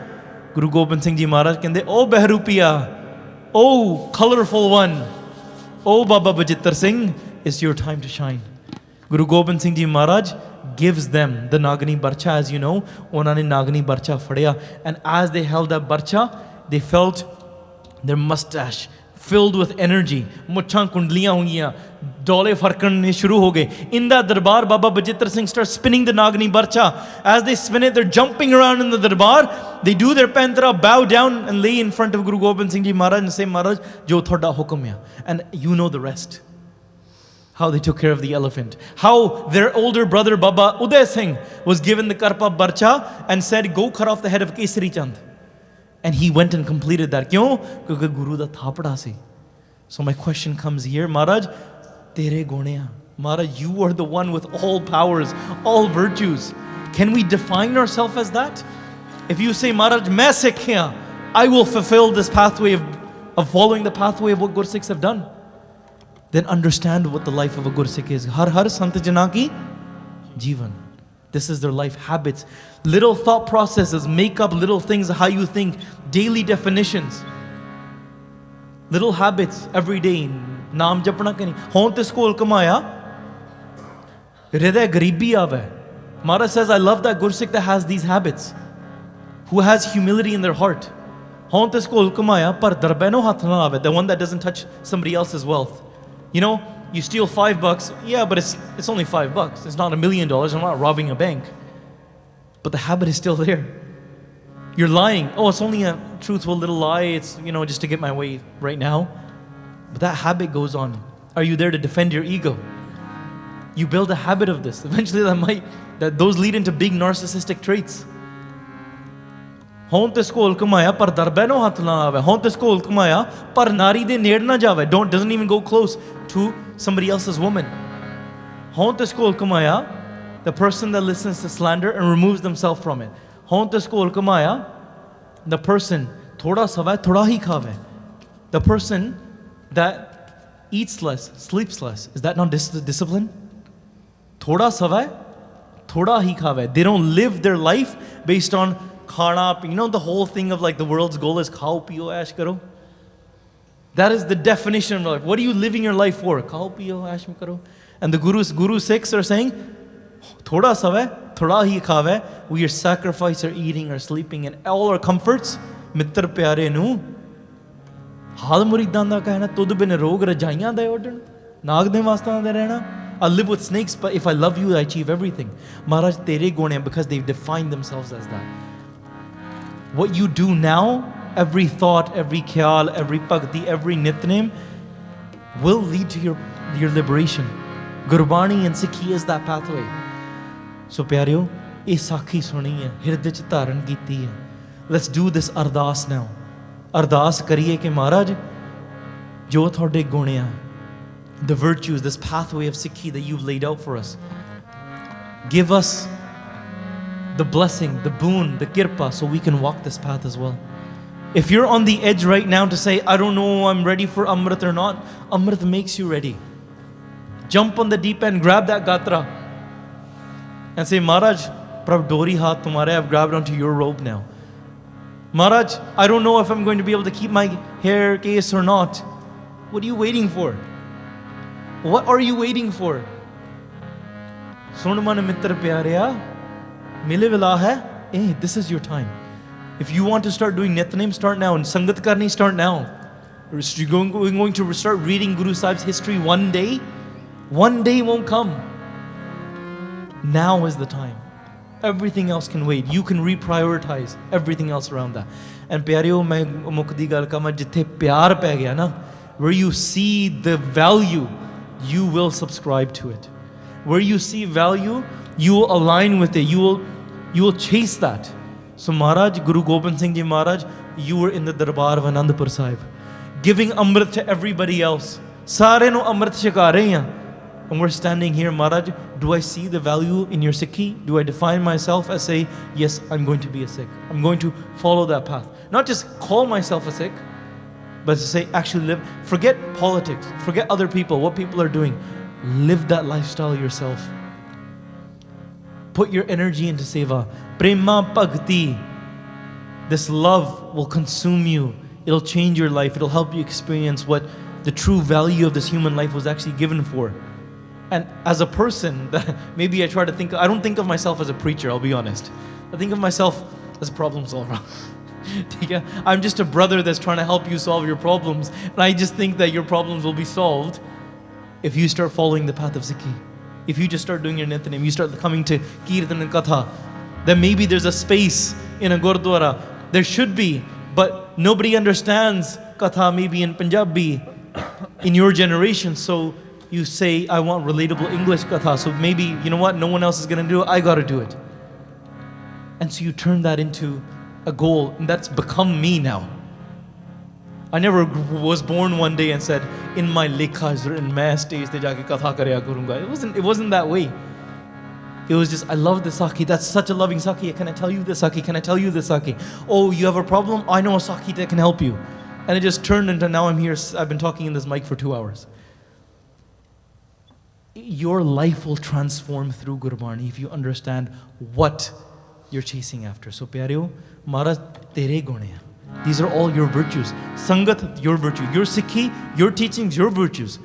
Guru Gobind Singh Ji Maharaj kende, oh Behrupiya, oh colorful one, oh Baba Bajittar Singh, it's your time to shine. Guru Gobind Singh Ji Maharaj gives them the Nagani Barcha. As you know, Onane Nagani Barcha fadya. And as they held that Barcha, they felt their mustache filled with energy. Muchhan kundliyan hoiyan, Dole farkan shuru ho gaye. In the darbar, Baba Bajitra Singh starts spinning the Nagini Barcha. As they spin it, they're jumping around in the darbar. They do their pentra, bow down and lay in front of Guru Gobind Singh Ji Maharaj and say, Maharaj, jo thoda hukum hai. And you know the rest. How they took care of the elephant. How their older brother Baba Uday Singh was given the Karpa Barcha and said, go cut off the head of Kesari Chand. And he went and completed that. Kyun? Because Guru da thapada si. So my question comes here, Maharaj, Tere Goneya. Maharaj, you are the one with all powers, all virtues. Can we define ourselves as that? If you say, Maharaj, main Sikh hain, I will fulfill this pathway of following the pathway of what Gursikhs have done, then understand what the life of a Gursikh is. Har har sant jana ki jeevan. This is their life habits. Little thought processes make up little things, how you think, daily definitions. Little habits every day. Naam japna ke nahi. Hon te skol kamaya. Hirday garibi aave. Maharaj says, I love that Gursikh that has these habits, who has humility in their heart. Hon te skol kamaya par darbeno hath na aave. The one that doesn't touch somebody else's wealth. You know, you steal $5, yeah, but it's only $5. It's not $1 million. I'm not robbing a bank. But the habit is still there. You're lying. Oh, it's only a truthful little lie. It's, just to get my way right now. But that habit goes on. Are you there to defend your ego? You build a habit of this. Eventually those lead into big narcissistic traits. Hon te skol kamaya par darbeno hath na aave. Hon te skol kamaya par nari de ned na jave. Doesn't even go close to somebody else's woman. Hon te skol kamaya, the person that listens to slander and removes themselves from it. Hon te skol kamaya, the person thoda savai thoda hi khave. The person that eats less, sleeps less. Is that not discipline? Thoda savai thoda hi khave. They don't live their life based on khana. The whole thing of like the world's goal is khao piyo ash karo. That is the definition of life. What are you living your life for? Khao piyo ash karo. And the Guru Sikhs are saying, thoda savai thoda hi khave. We are sacrifice our eating, our sleeping, and all our comforts. Mittar pyare nu hal muridan da kahna tud bin rog rajaiyan da ordan nag de wasta da rehna. I'll live with snakes, but if I love you, I achieve everything. Maharaj, tere gone, because they've defined themselves as that. What you do now, every thought, every khyal, every bhakti, every nitnem, will lead to your liberation. Gurbani and Sikhi is that pathway. So pyareo, ye sakhi suni hai, hirday ch dharan kiti hai. Let's do this ardas now. Ardas kariye ke Maharaj, jo thode gune, the virtues, this pathway of Sikhi that you've laid out for us. Give us the blessing, the boon, the kirpa, so we can walk this path as well. If you're on the edge right now to say, I don't know, I'm ready for Amrit or not, Amrit makes you ready. Jump on the deep end, grab that gatra and say, Maharaj, Prabh Dori Hath Tumhare, I've grabbed onto your rope now. Maharaj, I don't know if I'm going to be able to keep my hair case or not. What are you waiting for? What are you waiting for? Sun man mitra pyarya, mile vela hai. Hey, this is your time. If you want to start doing Nitnem, start now. And Sangat Karni, start now. You're going to start reading Guru Sahib's history one day. One day won't come. Now is the time. Everything else can wait. You can reprioritize everything else around that. And pyareo, main mukdi gal kama jithe pyar pe gaya na, where you see the value, you will subscribe to it. Where you see value, you will align with it. You will chase that. So Maharaj, Guru Gobind Singh Ji Maharaj, you were in the Darbar of Anandpur Sahib, giving Amrit to everybody else. Sare no Amrit shika rahe hain. And we're standing here, Maharaj, do I see the value in your Sikhi? Do I define myself as say, yes, I'm going to be a Sikh. I'm going to follow that path. Not just call myself a Sikh, but to say, actually live. Forget politics. Forget other people, what people are doing. Live that lifestyle yourself. Put your energy into seva. Prema bhakti. This love will consume you. It'll change your life. It'll help you experience what the true value of this human life was actually given for. And as a person, maybe I try to think, I don't think of myself as a preacher, I'll be honest. I think of myself as a problem solver. I'm just a brother that's trying to help you solve your problems. And I just think that your problems will be solved if you start following the path of Sikhi. If you just start doing your Nityanem, you start coming to Kirtan and Katha, then maybe there's a space in a Gurdwara. There should be, but nobody understands Katha maybe in Punjabi in your generation. So you say, I want relatable English Katha. So maybe, you know what, no one else is going to do it, I got to do it. And so you turn that into a goal, and that's become me now. I never was born one day and said, in my lekha is written, main stage te jaake katha karya karunga. It wasn't that way. It was just, I love the Sakhi. That's such a loving Sakhi. Can I tell you the Sakhi? Can I tell you the Sakhi? Oh, you have a problem? I know a Sakhi that can help you. And it just turned into, now I'm here, I've been talking in this mic for 2 hours. Your life will transform through Gurbani if you understand what you're chasing after. So, pyareo, Mara Tere gune hai. These are all your virtues. Sangat, your virtue. Your Sikhi, your teachings, your virtues.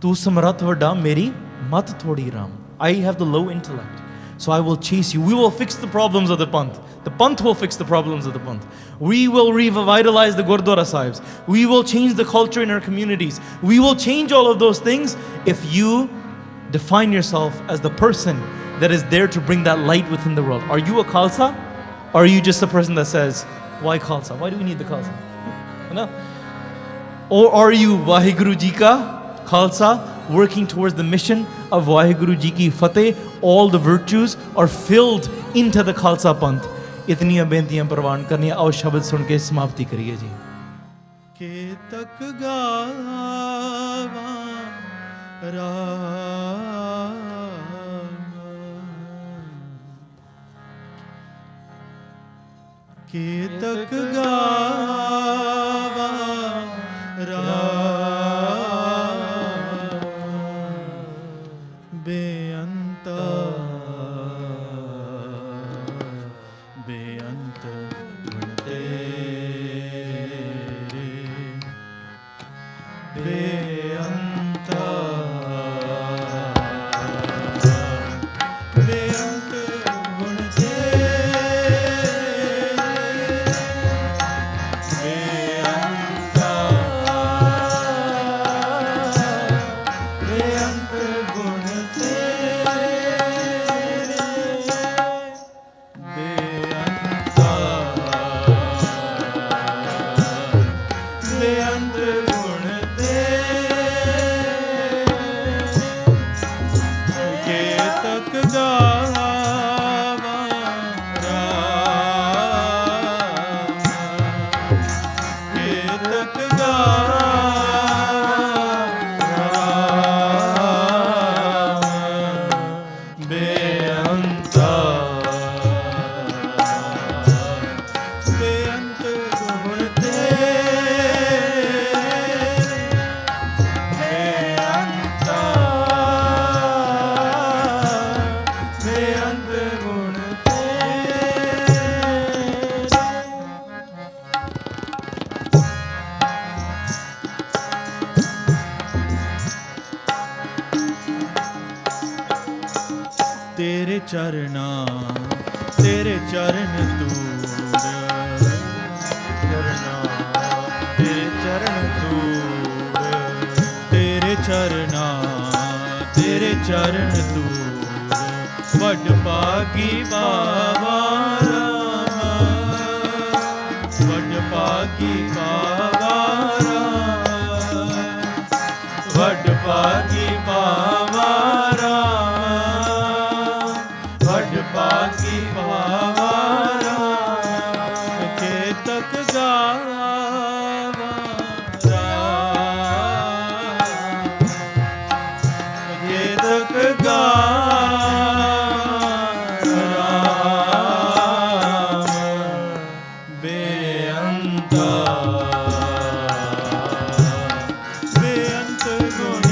Tu samrat vada meri mat thodi ram. I have the low intellect, so I will chase you. We will fix the problems of the Panth. The Panth will fix the problems of the Panth. We will revitalize the Gurdwara Sahibs. We will change the culture in our communities. We will change all of those things if you define yourself as the person that is there to bring that light within the world. Are you a Khalsa? Or are you just a person that says, why Khalsa? Why do we need the Khalsa? No. Or are you Vaheguru Ji ka Khalsa, working towards the mission of Vaheguru Ji ki Fateh? All the virtues are filled into the Khalsa Panth. Itniyan bentiyan parwan karniyan, aao shabad sun ke samapti kariye ji. Ke tak gawa raam, ke tak gawa raam, Beanta, Beant gun tere, Beanta, Beant gun तेरे चरना तेरे चरण तूर चरना तेरे चरण तूर तेरे चरना तेरे चरण तूर वड पागी बाबा राम वड पागी बाबा राम वड पागी बाबा पाकी बावारा के तक गावा के तक गावा बेअंता बेअंत गुण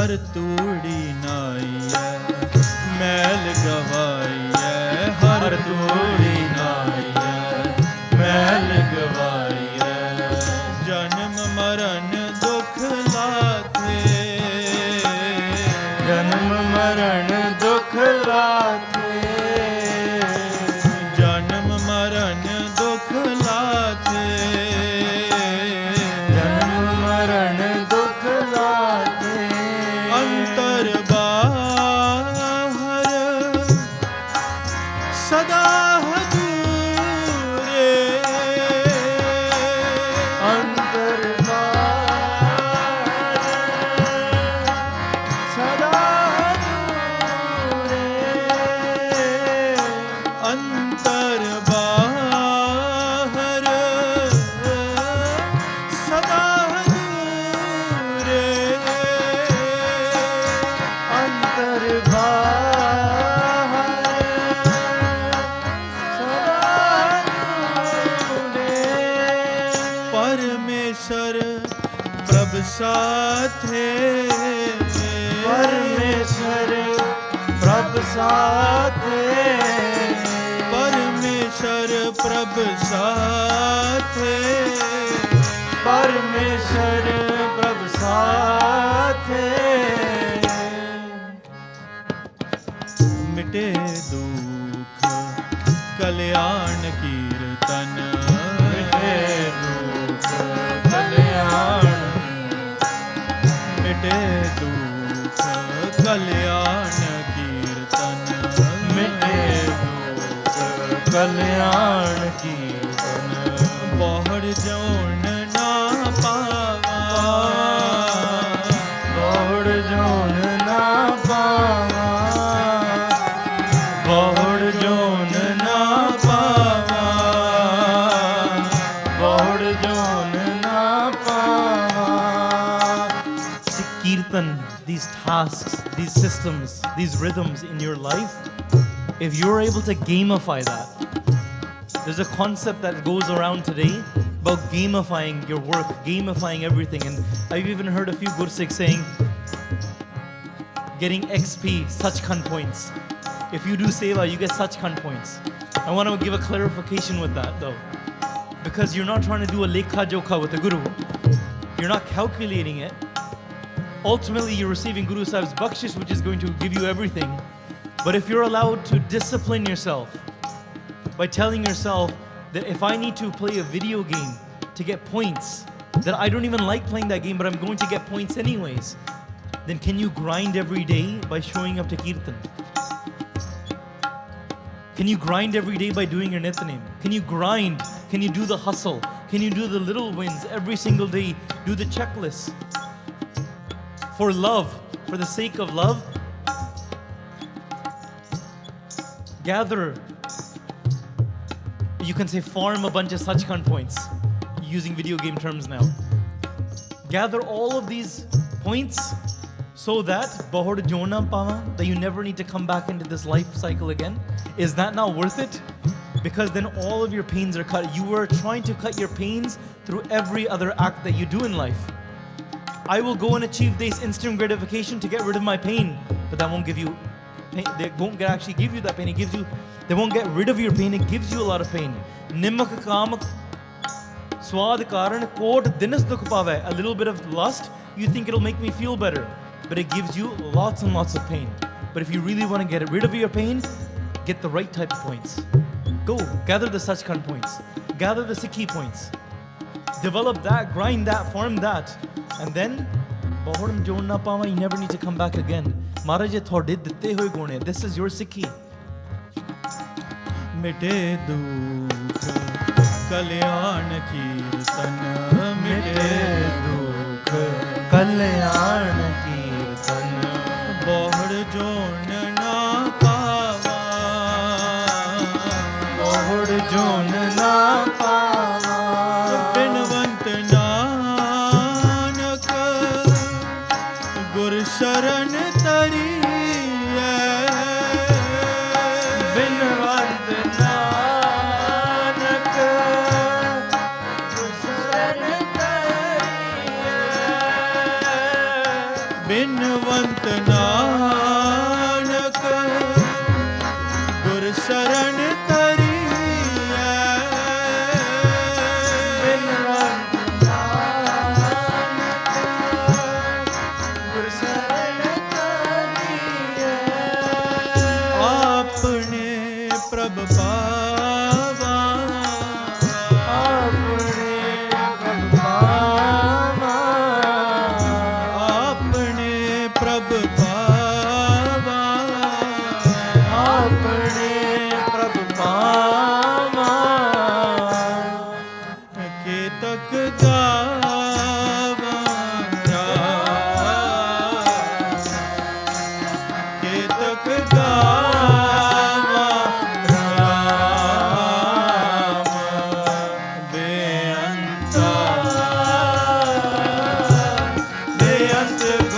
हर तूड़ी नाइए मैल गवाइए हर तूड़ी नाइए मैल गवाइए जन्म मरण दुख लाथे जन्म मरण दुख लाथे जन्म मरण दुख लाथे जन्म मरण दुख लाथे अंतर बाहर सदा हजूरे अंतर बाहर सदा हजूरे अंतर बाहर सदा हजूरे अंतर बाहर परमेश्वर प्रभ साथे परमेश्वर प्रभ साथे परमेश्वर प्रभ साथे परमेश्वर प्रभ साथे मिटे दुख कल्याण कीर्तन मिटे दुख कल्याण मिटे दुख कल्याण कीर्तन मिटे दुख कल्याण कीर्तन बहुड़ जौन ना पावा बहुड़ जौन ना पावा बहुड़ जौन ना पावा बहुड़ जौन ना पावा Kirtan, these tasks, these systems, these rhythms in your life, if you're able to gamify that, there's a concept that goes around today about gamifying your work, gamifying everything. And I've even heard a few Gursikhs saying, getting XP, Sachkhand points. If you do seva, you get Sachkhand points. I want to give a clarification with that though. Because you're not trying to do a lekha jokha with the Guru. You're not calculating it. Ultimately, you're receiving Guru Sahib's bakshish, which is going to give you everything. But if you're allowed to discipline yourself by telling yourself that if I need to play a video game to get points, that I don't even like playing that game, but I'm going to get points anyways, then can you grind every day by showing up to Kirtan? Can you grind every day by doing your Nityanem? Can you grind? Can you do the hustle? Can you do the little wins every single day? Do the checklists. For love, for the sake of love, gather, you can say farm a bunch of Sachkhand points, using video game terms now. Gather all of these points so that bahod jona pawa, that you never need to come back into this life cycle again. Is that not worth it? Because then all of your pains are cut. You were trying to cut your pains through every other act that you do in life. I will go and achieve this instant gratification to get rid of my pain, but that won't give you pain. They won't actually give you that pain. It gives you, they won't get rid of your pain. It gives you a lot of pain. Nimak kamak swad karan kot dinas dukh pave. A little bit of lust, you think it'll make me feel better, but it gives you lots and lots of pain. But if you really want to get rid of your pain, get the right type of points. Go, gather the Sachkhand points. Gather the Sikhi points. Develop that, grind that, farm that. And then, you never need to come back again. Maharaj, this is your Sikhi. मिटे दुख कल्याण कीर्तन मिटे दुख कल्याण कीर्तन बहुड़ zone ना पावा बहुड़ zone ना पावा बिनवंत नानक गुर शरण तरी ਬਿਨਵੰਤ ਨਾਨਕ ਗੁਰ ਸਰਣ ਤਰੀਐ ਬਿਨਵੰਤ ਨਾਨਕ ਗੁਰ ਸਰਣ ਤਰੀਐ ਆਪਣੇ ਪ੍ਰਭ ਪਾਵਾ ਆਪਣੇ ਪ੍ਰਭ ਪਾਵਾ ਆਪਣੇ ਪ੍ਰਭ ਪਾਵਾ ਆਪਣੇ ਪ੍ਰਭ ਪਾਵਾ ਕੇਤਕ ਗਾਵਾ ਕੇਤਕ ਗਾਵਾ ਰਾਮ ਬੇਅੰਤਾ ਬੇਅੰਤ